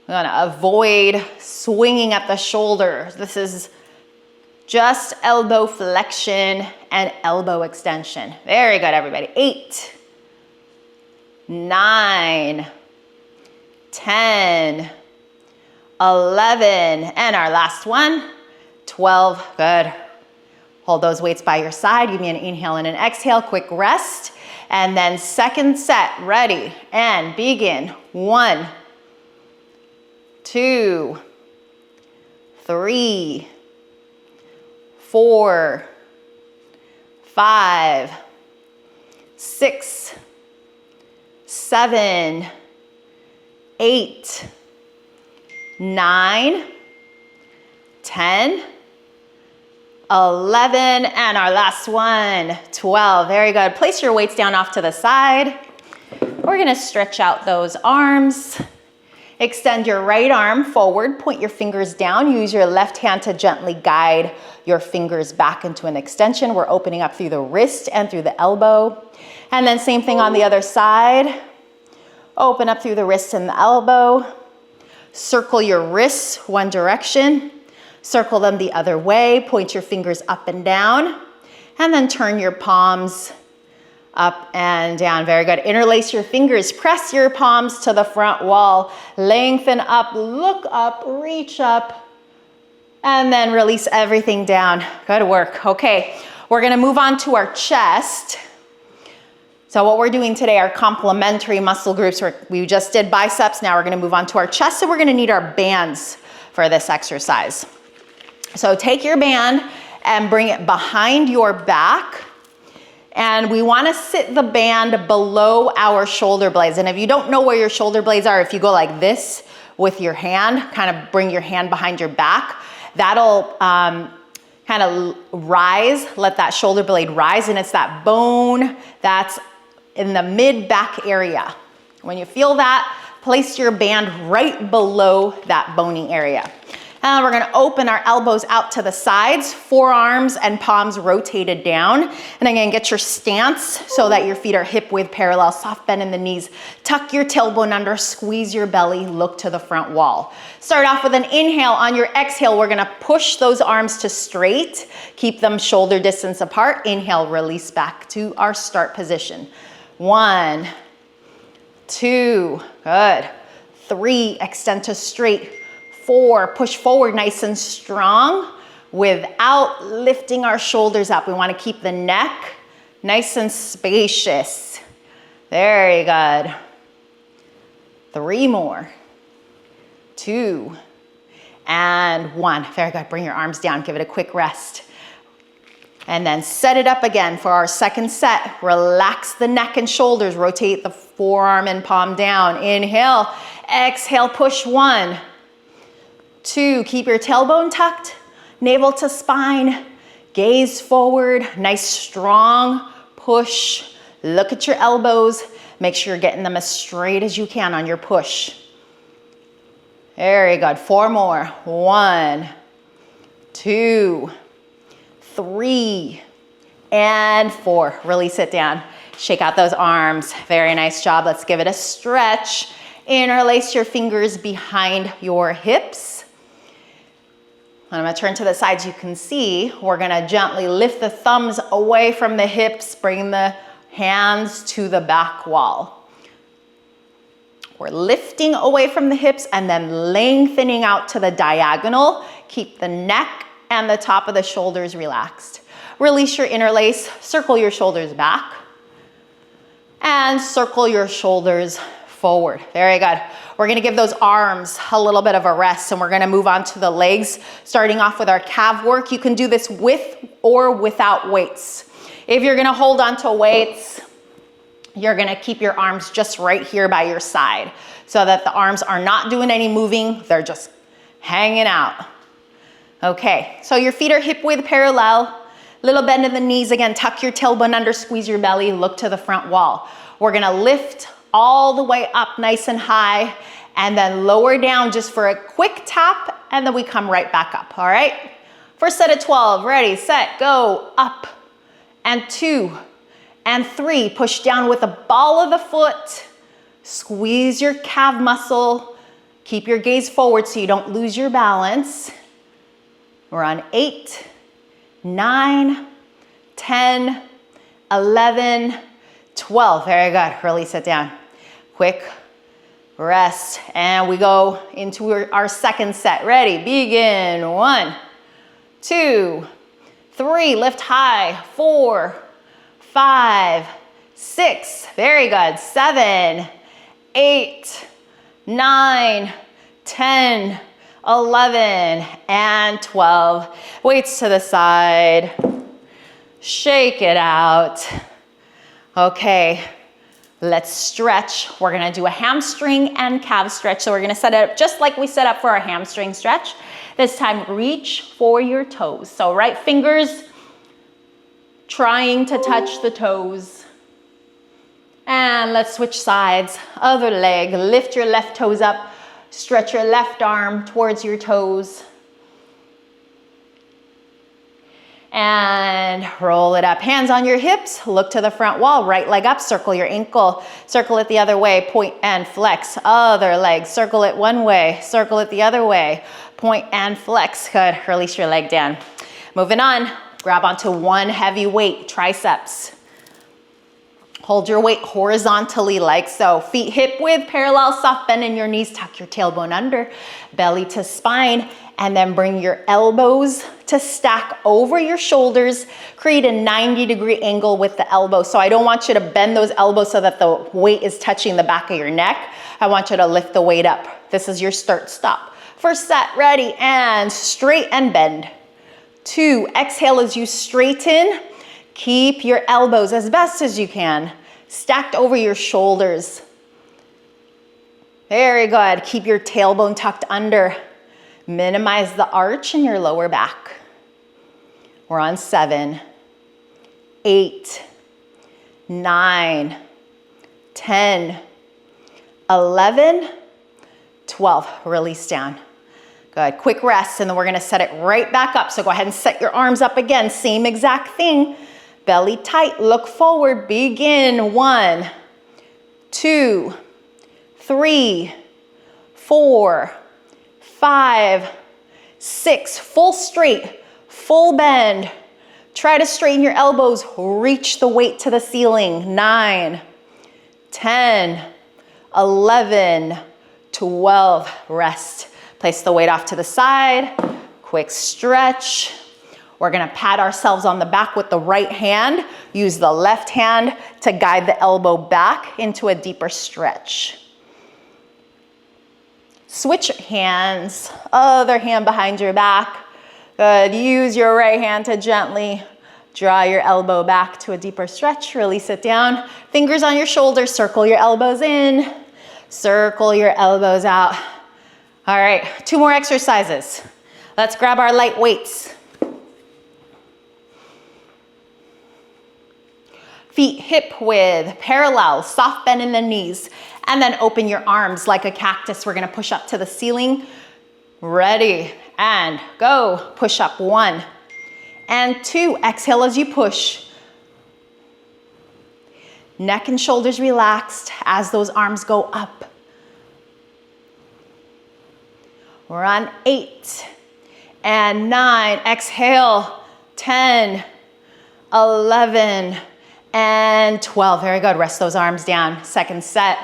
We're gonna avoid swinging at the shoulders. This is just elbow flexion and elbow extension. Very good, everybody. 8, 9, 10, 11, and our last one, 12, good. Hold those weights by your side. Give me an inhale and an exhale, quick rest. And then second set, ready, and begin. 1, 2, 3, 4, 5, 6, 7, 8, 9, 10, 11, and our last one, 12. Very good. Place your weights down off to the side. We're gonna stretch out those arms. Extend your right arm forward, point your fingers down. Use your left hand to gently guide your fingers back into an extension. We're opening up through the wrist and through the elbow. And then same thing on the other side. Open up through the wrist and the elbow. Circle your wrists one direction. Circle them the other way. Point your fingers up and down. And then turn your palms up and down. Very good. Interlace your fingers. Press your palms to the front wall. Lengthen up, look up, reach up. And then release everything down. Good work. Okay, we're gonna move on to our chest. So what we're doing today are complementary muscle groups. We just did biceps, now we're gonna move on to our chest, so we're gonna need our bands for this exercise. So take your band and bring it behind your back, and we wanna sit the band below our shoulder blades. And if you don't know where your shoulder blades are, if you go like this with your hand, kind of bring your hand behind your back, that'll kind of rise, let that shoulder blade rise, and it's that bone that's in the mid-back area. When you feel that, place your band right below that bony area. And we're gonna open our elbows out to the sides, forearms and palms rotated down. And again, get your stance so that your feet are hip width parallel, soft bend in the knees. Tuck your tailbone under, squeeze your belly, look to the front wall. Start off with an inhale. On your exhale, we're gonna push those arms to straight. Keep them shoulder distance apart. Inhale, release back to our start position. 1, 2, good. 3, extend to straight. 4, push forward nice and strong without lifting our shoulders up. We want to keep the neck nice and spacious. Very good. 3 more. 2 and 1. Very good. Bring your arms down. Give it a quick rest. And then set it up again for our second set. Relax the neck and shoulders. Rotate the forearm and palm down. Inhale. Exhale. Push. 1, 2, keep your tailbone tucked, navel to spine, gaze forward, nice strong push. Look at your elbows. Make sure you're getting them as straight as you can on your push. Very good. 4 more. 1, 2, 3, and 4. Release it down. Shake out those arms. Very nice job. Let's give it a stretch. Interlace your fingers behind your hips. I'm gonna turn to the sides. You can see we're gonna gently lift the thumbs away from the hips, bring the hands to the back wall. We're lifting away from the hips and then lengthening out to the diagonal. Keep the neck and the top of the shoulders relaxed. Release your interlace, circle your shoulders back, and circle your shoulders forward. Very good. We're gonna give those arms a little bit of a rest, and we're gonna move on to the legs, starting off with our calf work. You can do this with or without weights. If you're gonna hold on to weights, you're gonna keep your arms just right here by your side so that the arms are not doing any moving, they're just hanging out. Okay, so your feet are hip width parallel, little bend in the knees. Again, tuck your tailbone under, squeeze your belly, look to the front wall. We're gonna lift all the way up nice and high, and then lower down just for a quick tap, and then we come right back up, all right? First set of 12, ready, set, go, up, and 2, and 3. Push down with the ball of the foot, squeeze your calf muscle, keep your gaze forward so you don't lose your balance. We're on 8, 9, 10, 11, 12, very good, release it down. Quick rest, and we go into our second set. Ready, begin. 1, 2, 3, lift high. 4, 5, 6, very good. 7, 8, 9, 10, 11, and 12. Weights to the side. Shake it out. Okay, let's stretch. We're gonna do a hamstring and calf stretch. So we're gonna set it up just like we set up for our hamstring stretch. This time, reach for your toes. So right fingers trying to touch the toes. And let's switch sides. Other leg, lift your left toes up. Stretch your left arm towards your toes. And roll it up. Hands on your hips, look to the front wall, right leg up, circle your ankle, circle it the other way, point and flex. Other leg, circle it one way, circle it the other way, point and flex. Good, release your leg down. Moving on, grab onto one heavy weight, triceps. Hold your weight horizontally like so. Feet hip width parallel, soft bend in your knees, tuck your tailbone under, belly to spine, and then bring your elbows to stack over your shoulders. Create a 90-degree angle with the elbows. So I don't want you to bend those elbows so that the weight is touching the back of your neck. I want you to lift the weight up. This is your start stop. First set, ready, and straight and bend. 2, exhale as you straighten. Keep your elbows as best as you can stacked over your shoulders. Very good. Keep your tailbone tucked under. Minimize the arch in your lower back. We're on 7, 8, 9, 10, 11, 12. Release down. Good, quick rest, and then we're gonna set it right back up. So go ahead and set your arms up again, same exact thing. Belly tight, look forward, begin. 1, 2, 3, 4, 5, 6, full straight, full bend. Try to straighten your elbows, reach the weight to the ceiling. 9, 10, 11, 12, rest. Place the weight off to the side, quick stretch. We're gonna pat ourselves on the back with the right hand. Use the left hand to guide the elbow back into a deeper stretch. Switch hands, other hand behind your back. Good, use your right hand to gently draw your elbow back to a deeper stretch. Release it down. Fingers on your shoulders, circle your elbows in, circle your elbows out. All right, 2 more exercises. Let's grab our light weights. Feet hip width, parallel, soft bend in the knees, and then open your arms like a cactus. We're gonna push up to the ceiling. Ready, and go. Push up 1 and 2. Exhale as you push. Neck and shoulders relaxed as those arms go up. We're on 8 and 9. Exhale, 10, 11, and 12. Very good. Rest those arms down. Second set.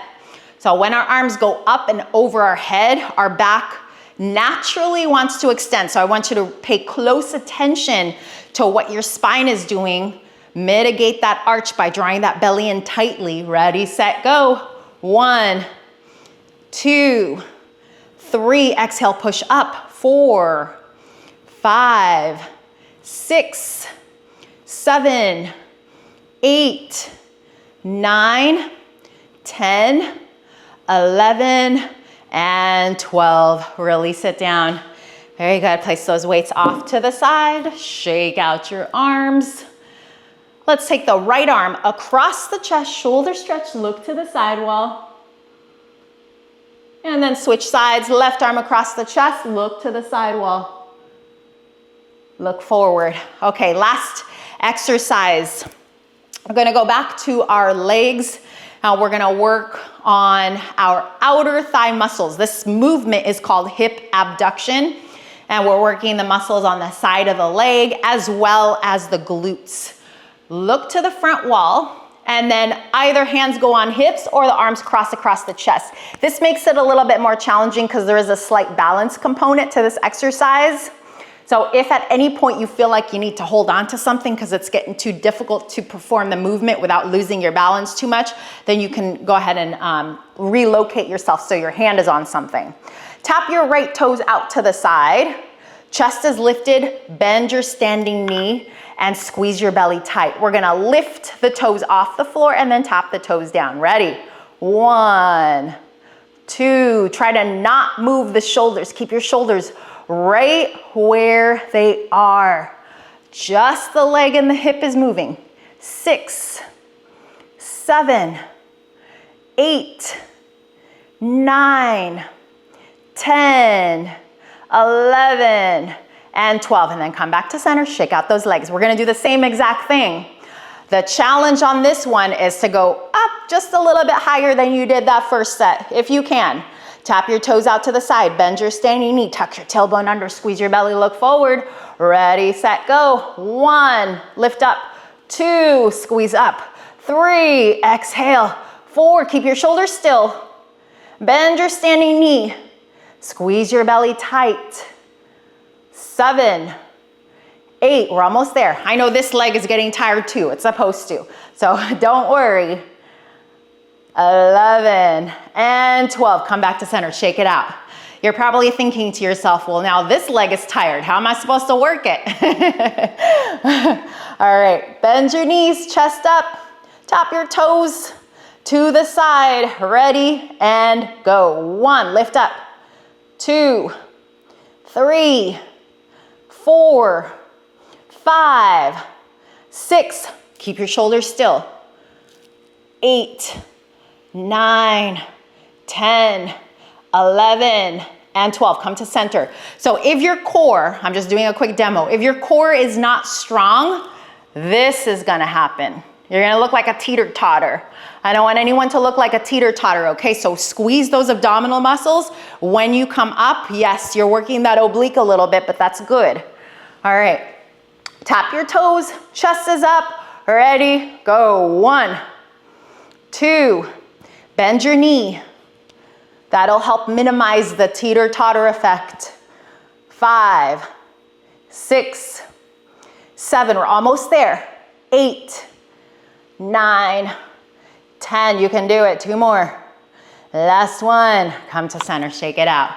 So when our arms go up and over our head, our back naturally wants to extend. So I want you to pay close attention to what your spine is doing. Mitigate that arch by drawing that belly in tightly. Ready, set, go. 1, 2, 3, exhale, push up. 4, 5, 6, 7, 8, 9, 10, 11, and 12. Release it down. Very good. Place those weights off to the side. Shake out your arms. Let's take the right arm across the chest, shoulder stretch, look to the sidewall. And then switch sides, left arm across the chest, look to the sidewall. Look forward. Okay, last exercise. We're gonna go back to our legs. Now we're gonna work on our outer thigh muscles. This movement is called hip abduction, and we're working the muscles on the side of the leg as well as the glutes. Look to the front wall, and then either hands go on hips or the arms cross across the chest. This makes it a little bit more challenging because there is a slight balance component to this exercise. So if at any point you feel like you need to hold on to something because it's getting too difficult to perform the movement without losing your balance too much, then you can go ahead and relocate yourself so your hand is on something. Tap your right toes out to the side. Chest is lifted, bend your standing knee, and squeeze your belly tight. We're gonna lift the toes off the floor and then tap the toes down. Ready? 1, 2. Try to not move the shoulders. Keep your shoulders right where they are. Just the leg and the hip is moving. 6, 7, 8, 9, 10, 11, and 12. And then come back to center, shake out those legs. We're gonna do the same exact thing. The challenge on this one is to go up just a little bit higher than you did that first set, if you can. Tap your toes out to the side, bend your standing knee, tuck your tailbone under, squeeze your belly, look forward. Ready, set, go. 1, lift up. 2, squeeze up. 3, exhale. 4, keep your shoulders still. Bend your standing knee. Squeeze your belly tight. 7, 8, we're almost there. I know this leg is getting tired too, it's supposed to, so don't worry. 11 and 12, come back to center, shake it out. You're probably thinking to yourself, well, now this leg is tired, how am I supposed to work it? All right, bend your knees, chest up, tap your toes to the side, ready, and go. 1, lift up. 2, 3, 4, 5, 6, keep your shoulders still. 8, 9, 10, 11, and 12. Come to center. So if your core, I'm just doing a quick demo, if your core is not strong, this is gonna happen. You're gonna look like a teeter-totter. I don't want anyone to look like a teeter-totter, okay? So squeeze those abdominal muscles. When you come up, yes, you're working that oblique a little bit, but that's good. All right, tap your toes, chest is up, ready, go. 1, 2, bend your knee. That'll help minimize the teeter-totter effect. 5, 6, 7, we're almost there. 8, 9, 10, you can do it. 2 more. Last one. Come to center, shake it out.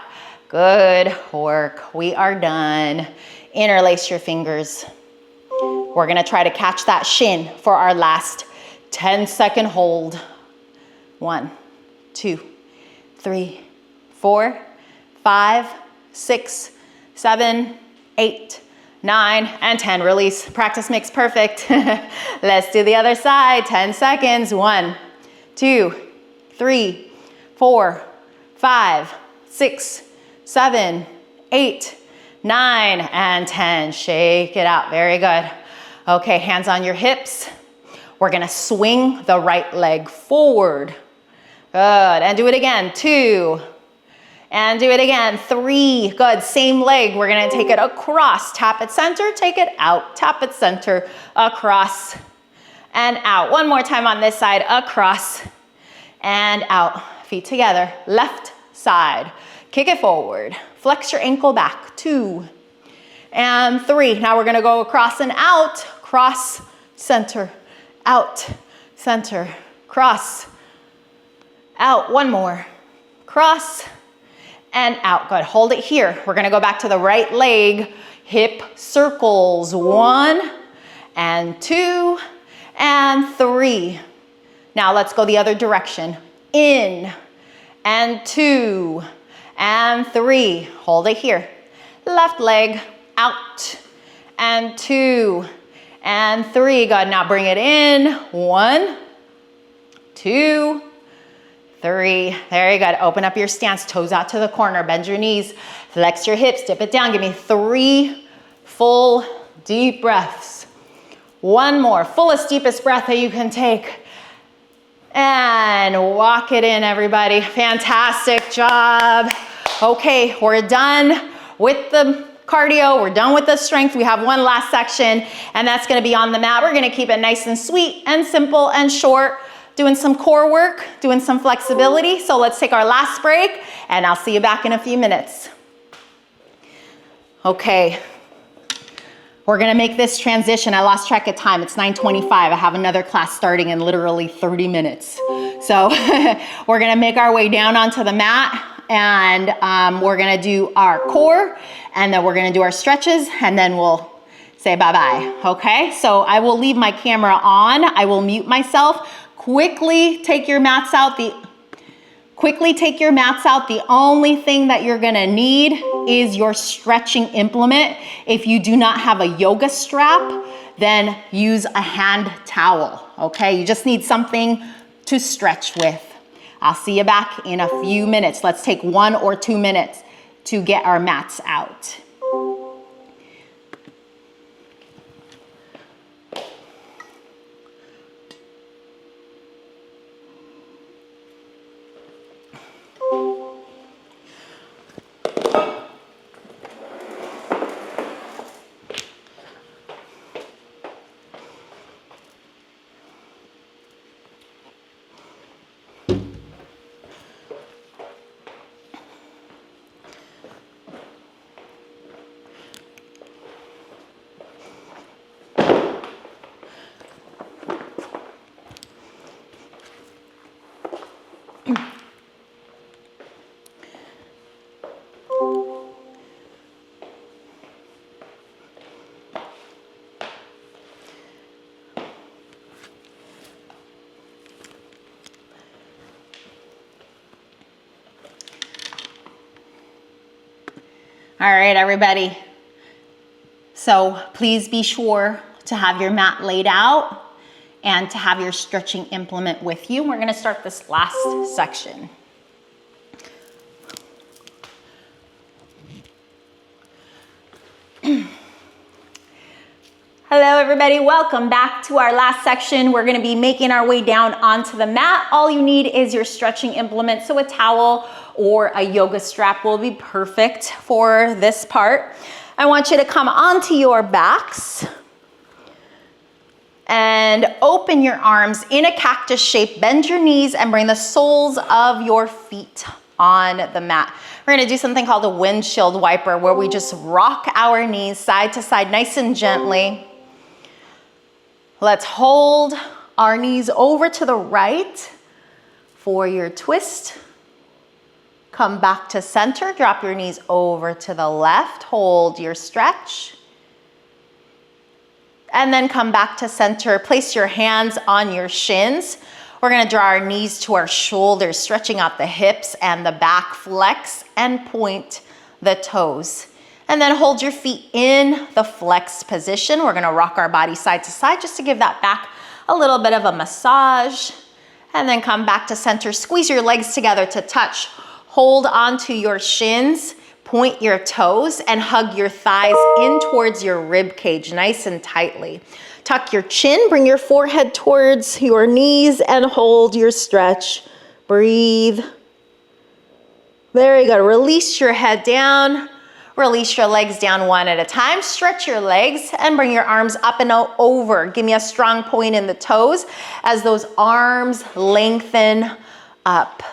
Good work. We are done. Interlace your fingers. We're gonna try to catch that shin for our last 10-second hold. 1, 2, 3, 4, 5, 6, 7, 8, 9, and 10. Release. Practice makes perfect. Let's do the other side. 10 seconds. 1, 2, 3, 4, 5, 6, 7, 8, 9, and 10. Shake it out. Very good. Okay, hands on your hips. We're gonna swing the right leg forward. Good. And do it again. 2. And do it again. 3. Good. Same leg. We're gonna take it across. Tap at center, take it out. Tap at center, across and out. One more time on this side. Across and out. Feet together. Left side. Kick it forward. Flex your ankle back. 2 and 3. Now we're gonna go across and out. Cross, center, out, center, cross, out. One more. Cross and out. Good. Hold it here. We're gonna go back to the right leg. Hip circles. 1 and 2 and 3. Now let's go the other direction. In and 2 and 3. Hold it here. Left leg out and 2 and 3. Good. Now bring it in. 1, 2, 3. Very good. Open up your stance. Toes out to the corner. Bend your knees. Flex your hips. Dip it down. Give me 3 full deep breaths. 1 more. Fullest, deepest breath that you can take. And walk it in, everybody. Fantastic job. Okay, we're done with the cardio. We're done with the strength. We have one last section, and that's gonna be on the mat. We're gonna keep it nice and sweet and simple and short, doing some core work, doing some flexibility. So let's take our last break, and I'll see you back in a few minutes. Okay. We're gonna make this transition. I lost track of time. It's 9:25. I have another class starting in literally 30 minutes. So we're gonna make our way down onto the mat, and we're gonna do our core, and then we're gonna do our stretches, and then we'll say bye-bye, okay? So I will leave my camera on. I will mute myself. Quickly take your mats out. The only thing that you're gonna need is your stretching implement. If you do not have a yoga strap, then use a hand towel, okay? You just need something to stretch with. I'll see you back in a few minutes. Let's take 1 or 2 minutes to get our mats out. All right, everybody. So please be sure to have your mat laid out and to have your stretching implement with you. We're gonna start this last section. Hello everybody, welcome back to our last section. We're gonna be making our way down onto the mat. All you need is your stretching implement, so a towel or a yoga strap will be perfect for this part. I want you to come onto your backs and open your arms in a cactus shape. Bend your knees and bring the soles of your feet on the mat. We're gonna do something called a windshield wiper, where we just rock our knees side to side nice and gently. Let's hold our knees over to the right for your twist. Come back to center, drop your knees over to the left, hold your stretch. And then come back to center, place your hands on your shins. We're gonna draw our knees to our shoulders, stretching out the hips and the back, flex and point the toes. And then hold your feet in the flexed position. We're gonna rock our body side to side just to give that back a little bit of a massage. And then come back to center, squeeze your legs together to touch. Hold onto your shins, point your toes, and hug your thighs in towards your rib cage, nice and tightly. Tuck your chin, bring your forehead towards your knees, and hold your stretch. Breathe. Very good. Release your head down. Release your legs down one at a time. Stretch your legs and bring your arms up and over. Give me a strong point in the toes as those arms lengthen up.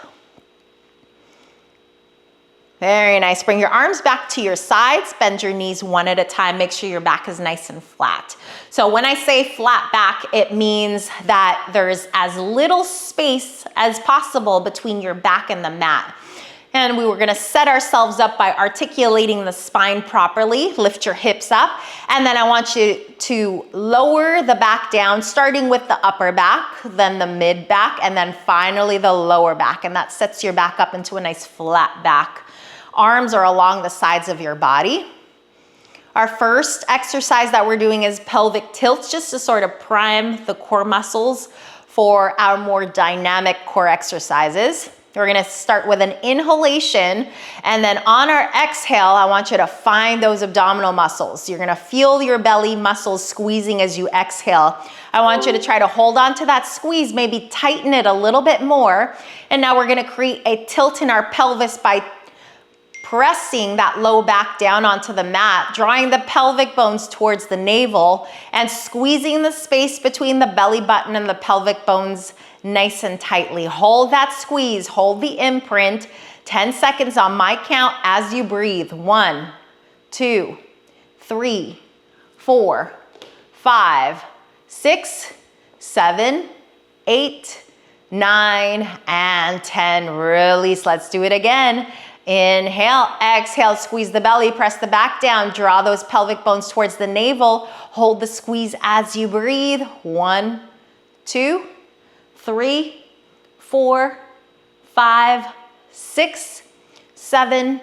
Very nice. Bring your arms back to your sides. Bend your knees one at a time. Make sure your back is nice and flat. So when I say flat back, it means that there's as little space as possible between your back and the mat. And we were gonna set ourselves up by articulating the spine properly. Lift your hips up. And then I want you to lower the back down, starting with the upper back, then the mid back, and then finally the lower back. And that sets your back up into a nice flat back. Arms are along the sides of your body. Our first exercise that we're doing is pelvic tilts, just to sort of prime the core muscles for our more dynamic core exercises. We're gonna start with an inhalation, and then on our exhale, I want you to find those abdominal muscles. You're gonna feel your belly muscles squeezing as you exhale. I want you to try to hold on to that squeeze, maybe tighten it a little bit more. And now we're gonna create a tilt in our pelvis by pressing that low back down onto the mat, drawing the pelvic bones towards the navel, and squeezing the space between the belly button and the pelvic bones nice and tightly. Hold that squeeze, hold the imprint. 10 seconds on my count as you breathe. 1, 2, 3, 4, 5, 6, 7, 8, 9, and 10. Release. Let's do it again. Inhale, exhale, squeeze the belly, press the back down, draw those pelvic bones towards the navel, hold the squeeze as you breathe. 1, 2, 3, 4, 5, 6, 7,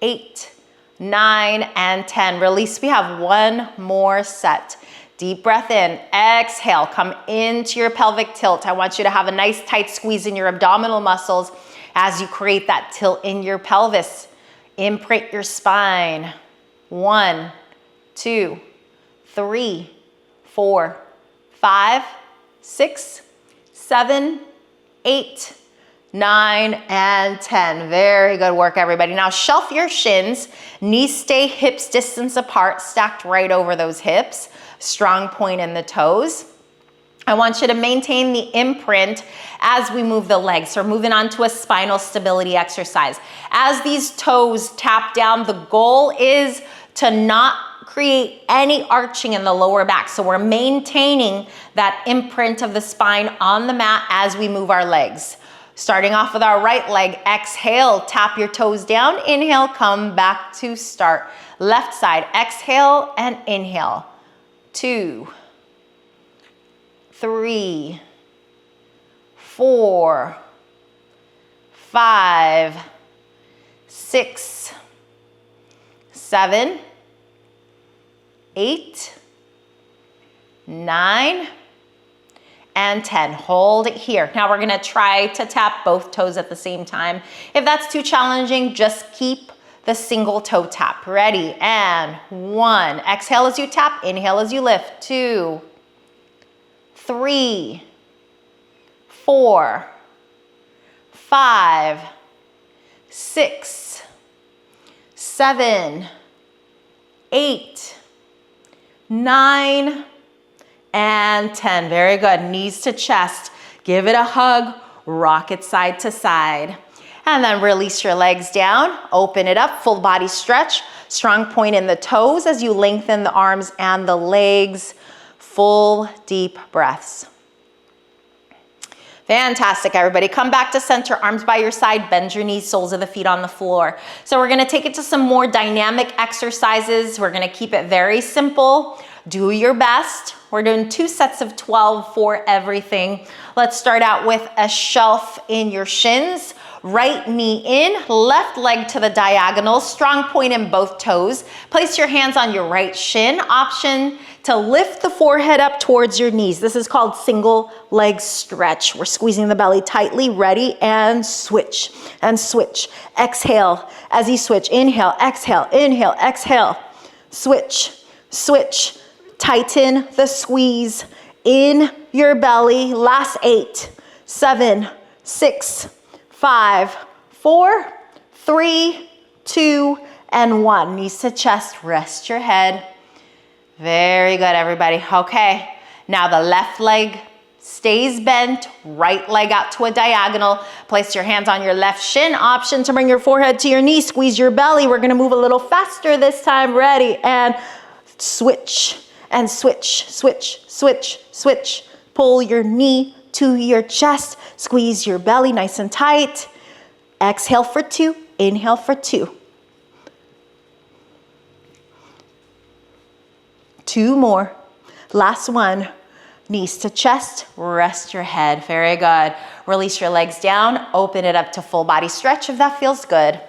8, 9, and 10. Release. We have one more set. Deep breath in, exhale, come into your pelvic tilt. I want you to have a nice tight squeeze in your abdominal muscles as you create that tilt in your pelvis. Imprint your spine. 1, 2, 3, 4, 5, 6, 7, 8, 9, and 10. Very good work, everybody. Now shelf your shins, knees stay hips distance apart, stacked right over those hips. Strong point in the toes. I want you to maintain the imprint as we move the legs. So we're moving on to a spinal stability exercise. As these toes tap down, the goal is to not create any arching in the lower back. So we're maintaining that imprint of the spine on the mat as we move our legs. Starting off with our right leg, exhale, tap your toes down, inhale, come back to start. Left side, exhale and inhale. 2, 3, 4, 5, 6, 7, 8, 9, and 10. Hold it here. Now we're gonna try to tap both toes at the same time. If that's too challenging, just keep the single toe tap. Ready, and 1. Exhale as you tap, inhale as you lift. 2, 3, 4, 5, 6, 7, 8, 9, and 10. Very good. Knees to chest. Give it a hug. Rock it side to side. And then release your legs down. Open it up. Full body stretch. Strong point in the toes as you lengthen the arms and the legs. Full deep breaths. Fantastic, everybody. Come back to center, arms by your side, bend your knees, soles of the feet on the floor. So we're gonna take it to some more dynamic exercises. We're gonna keep it very simple. Do your best. We're doing 2 sets of 12 for everything. Let's start out with a shelf in your shins. Right knee in, left leg to the diagonal, strong point in both toes. Place your hands on your right shin. Option to lift the forehead up towards your knees. This is called single leg stretch. We're squeezing the belly tightly. Ready, and switch, and switch. Exhale as you switch. Inhale, exhale, inhale, exhale. Switch, switch. Tighten the squeeze in your belly. Last 8, 7, 6, 5, 4, 3, 2, and 1. Knees to chest, rest your head. Very good, everybody. Okay, now the left leg stays bent, right leg out to a diagonal. Place your hands on your left shin. Option to bring your forehead to your knee, squeeze your belly. We're gonna move a little faster this time. Ready, and switch, and switch, switch, switch, switch. Pull your knee to your chest, squeeze your belly nice and tight. Exhale for 2, inhale for 2. 2 more. Last one. Knees to chest, rest your head. Very good. Release your legs down, open it up to full body stretch if that feels good.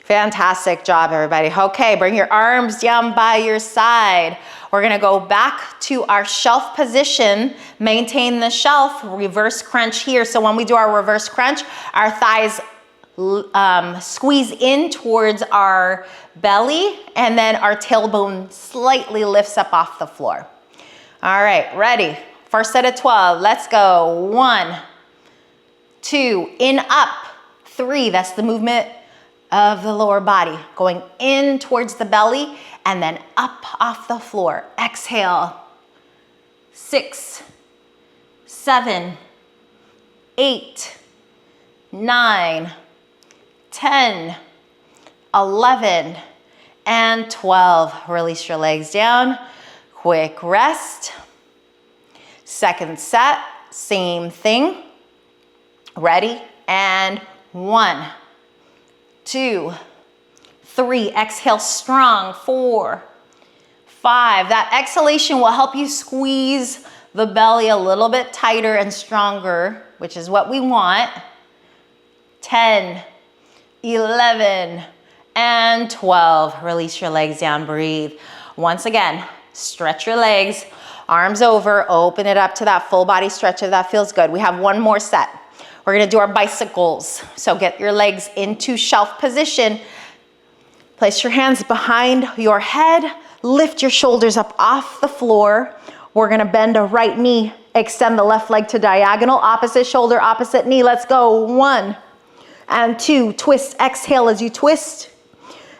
Fantastic job, everybody. Okay, bring your arms down by your side. We're gonna go back to our shelf position, maintain the shelf, reverse crunch here. So when we do our reverse crunch, our thighs squeeze in towards our belly, and then our tailbone slightly lifts up off the floor. All right, ready? First set of 12, let's go. 1, 2, in, up. 3, that's the movement of the lower body, going in towards the belly and then up off the floor. Exhale. 6, 7, 8, 9, 10, 11, and 12. Release your legs down. Quick rest. Second set, same thing. Ready? And 1, 2, 3. Exhale strong. 4, 5. That exhalation will help you squeeze the belly a little bit tighter and stronger, which is what we want. 10, 11, and 12. Release your legs down, breathe. Once again, stretch your legs, arms over, open it up to that full body stretch if that feels good. We have one more set. We're gonna do our bicycles. So get your legs into shelf position. Place your hands behind your head, lift your shoulders up off the floor. We're gonna bend a right knee, extend the left leg to diagonal, opposite shoulder, opposite knee. Let's go. 1 and 2, twist, exhale as you twist.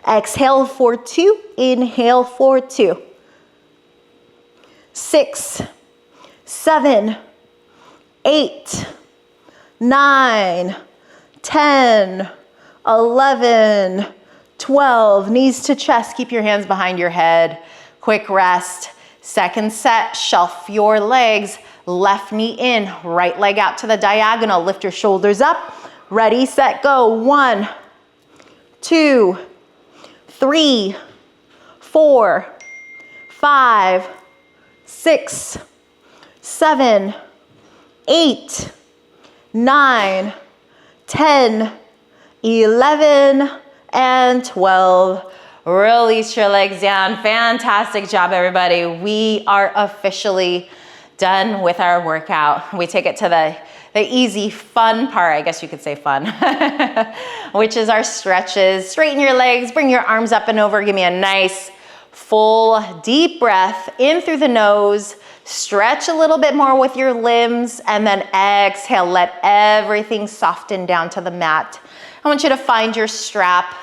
Exhale for 2, inhale for 2. 6, 7, 8, 9, 10, 11, 12. Knees to chest, keep your hands behind your head. Quick rest. Second set, shelf your legs. Left knee in, right leg out to the diagonal. Lift your shoulders up. Ready, set, go. 1, 2, 3, 4, 5, 6, 7, 8, 9, 10, 11, and 12. Release your legs down. Fantastic job, everybody. We are officially done with our workout. We take it to the easy, fun part, I guess you could say fun, which is our stretches. Straighten your legs, bring your arms up and over. Give me a nice, full, deep breath in through the nose. Stretch a little bit more with your limbs, and then exhale. Let everything soften down to the mat. I want you to find your strap.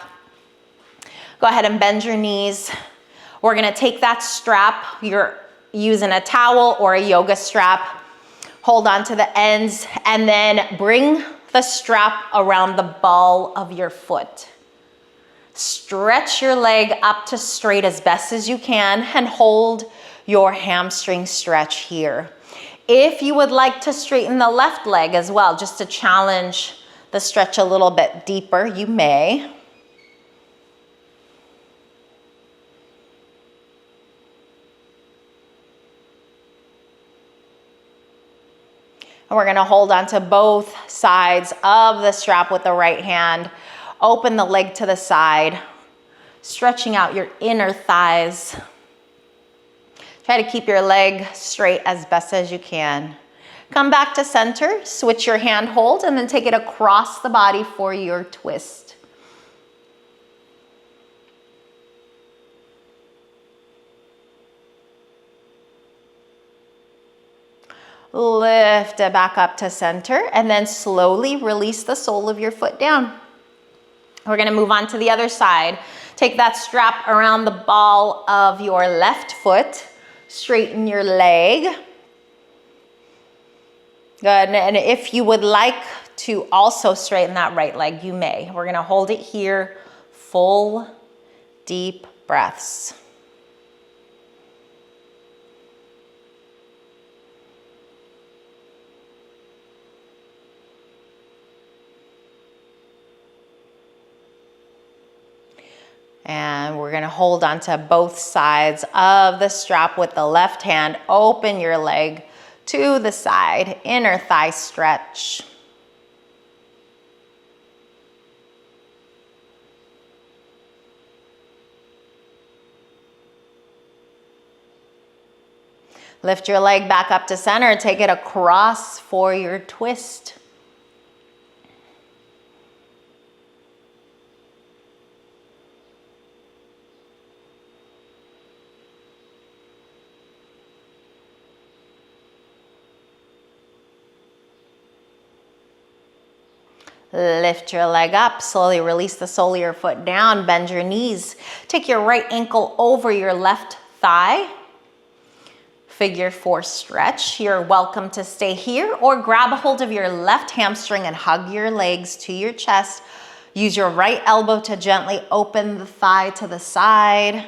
Go ahead and bend your knees. We're gonna take that strap. You're using a towel or a yoga strap. Hold on to the ends, and then bring the strap around the ball of your foot. Stretch your leg up to straight as best as you can, and hold your hamstring stretch here. If you would like to straighten the left leg as well, just to challenge the stretch a little bit deeper, you may. And we're gonna hold on to both sides of the strap with the right hand. Open the leg to the side, stretching out your inner thighs. Try to keep your leg straight as best as you can. Come back to center, switch your hand hold, and then take it across the body for your twist. Lift it back up to center, and then slowly release the sole of your foot down. We're gonna move on to the other side. Take that strap around the ball of your left foot. Straighten your leg. Good, and if you would like to also straighten that right leg, you may. We're gonna hold it here, full, deep breaths. And we're gonna hold on to both sides of the strap with the left hand. Open your leg to the side, inner thigh stretch. Lift your leg back up to center, take it across for your twist. Lift your leg up, slowly release the sole of your foot down, bend your knees. Take your right ankle over your left thigh. Figure 4 stretch. You're welcome to stay here or grab a hold of your left hamstring and hug your legs to your chest. Use your right elbow to gently open the thigh to the side.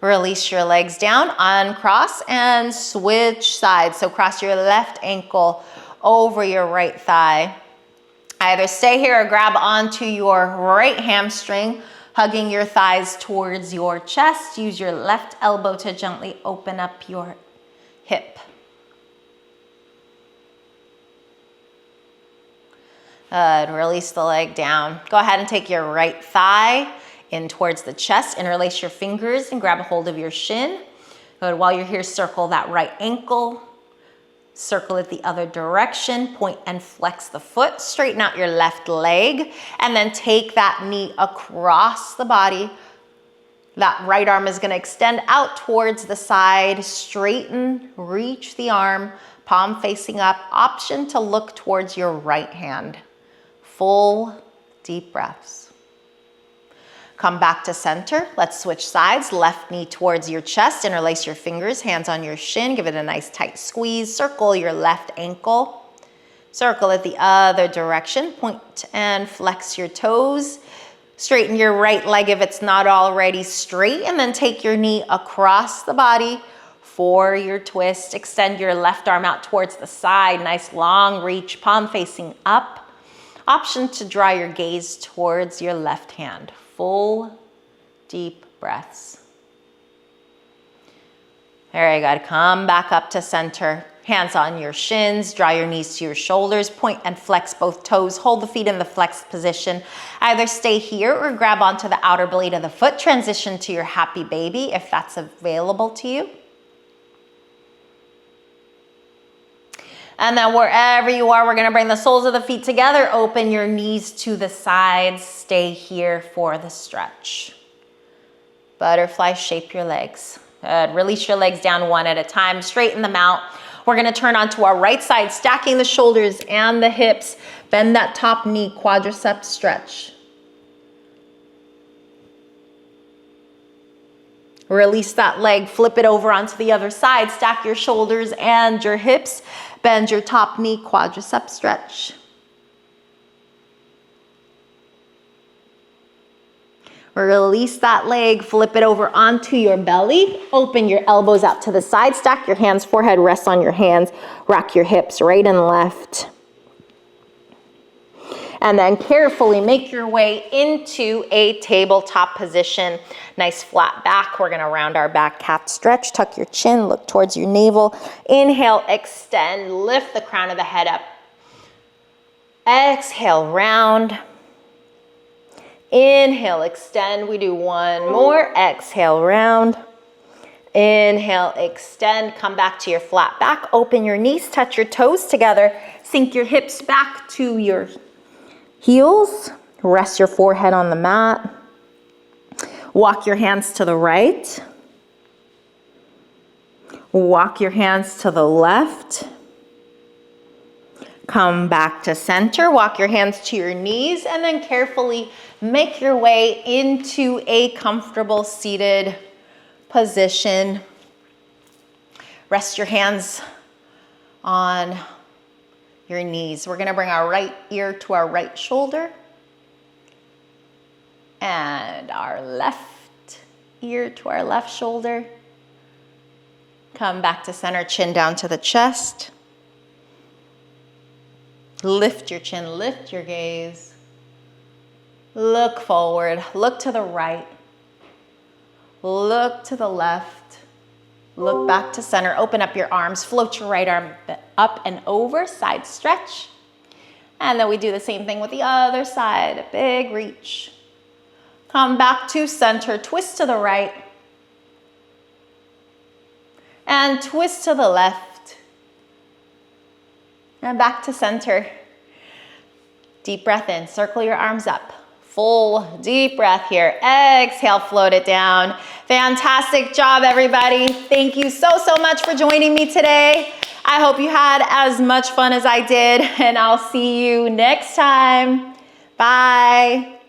Release your legs down, uncross, and switch sides. So cross your left ankle over your right thigh. Either stay here or grab onto your right hamstring, hugging your thighs towards your chest. Use your left elbow to gently open up your hip. Good, release the leg down. Go ahead and take your right thigh in towards the chest, interlace your fingers and grab a hold of your shin. Good, while you're here, circle that right ankle, circle it the other direction, point and flex the foot, straighten out your left leg, and then take that knee across the body. That right arm is gonna extend out towards the side, straighten, reach the arm, palm facing up, option to look towards your right hand. Full, deep breaths. Come back to center. Let's switch sides. Left knee towards your chest. Interlace your fingers, hands on your shin. Give it a nice tight squeeze. Circle your left ankle. Circle it the other direction. Point and flex your toes. Straighten your right leg if it's not already straight. And then take your knee across the body for your twist. Extend your left arm out towards the side. Nice long reach, palm facing up. Option to draw your gaze towards your left hand. Full, deep breaths. Very good. Come back up to center. hands on your shins, draw your knees to your shoulders, point and flex both toes, hold the feet in the flexed position. Either stay here or grab onto the outer blade of the foot, transition to your happy baby if that's available to you. And then wherever you are, we're gonna bring the soles of the feet together, open your knees to the sides, stay here for the stretch. Butterfly, shape your legs. Good. Release your legs down one at a time, straighten them out. We're gonna turn onto our right side, stacking the shoulders and the hips. Bend that top knee, quadriceps stretch. Release that leg, flip it over onto the other side, stack your shoulders and your hips. Bend your top knee, quadriceps stretch. Release that leg, flip it over onto your belly. Open your elbows out to the side, stack your hands, forehead rests on your hands. Rock your hips right and left. And then carefully make your way into a tabletop position. Nice flat back. We're gonna round our back cat stretch. Tuck your chin, look towards your navel. Inhale, extend, lift the crown of the head up. Exhale, round. Inhale, extend. We do one more. Exhale, round. Inhale, extend. Come back to your flat back. Open your knees, touch your toes together. Sink your hips back to your heels. Rest your forehead on the mat. Walk your hands to the right. Walk your hands to the left. Come back to center. Walk your hands to your knees and then carefully make your way into a comfortable seated position. Rest your hands on your knees. We're gonna bring our right ear to our right shoulder and our left ear to our left shoulder. Come back to center, chin down to the chest. Lift your chin, lift your gaze. Look forward, look to the right. Look to the left. Look back to center, open up your arms, float your right arm up and over, side stretch. And then we do the same thing with the other side, a big reach. Come back to center, twist to the right. And twist to the left. And back to center. Deep breath in, circle your arms up. Full deep breath here. Exhale, float it down. Fantastic job, everybody. Thank you so much for joining me today. I hope you had as much fun as I did, and I'll see you next time. Bye.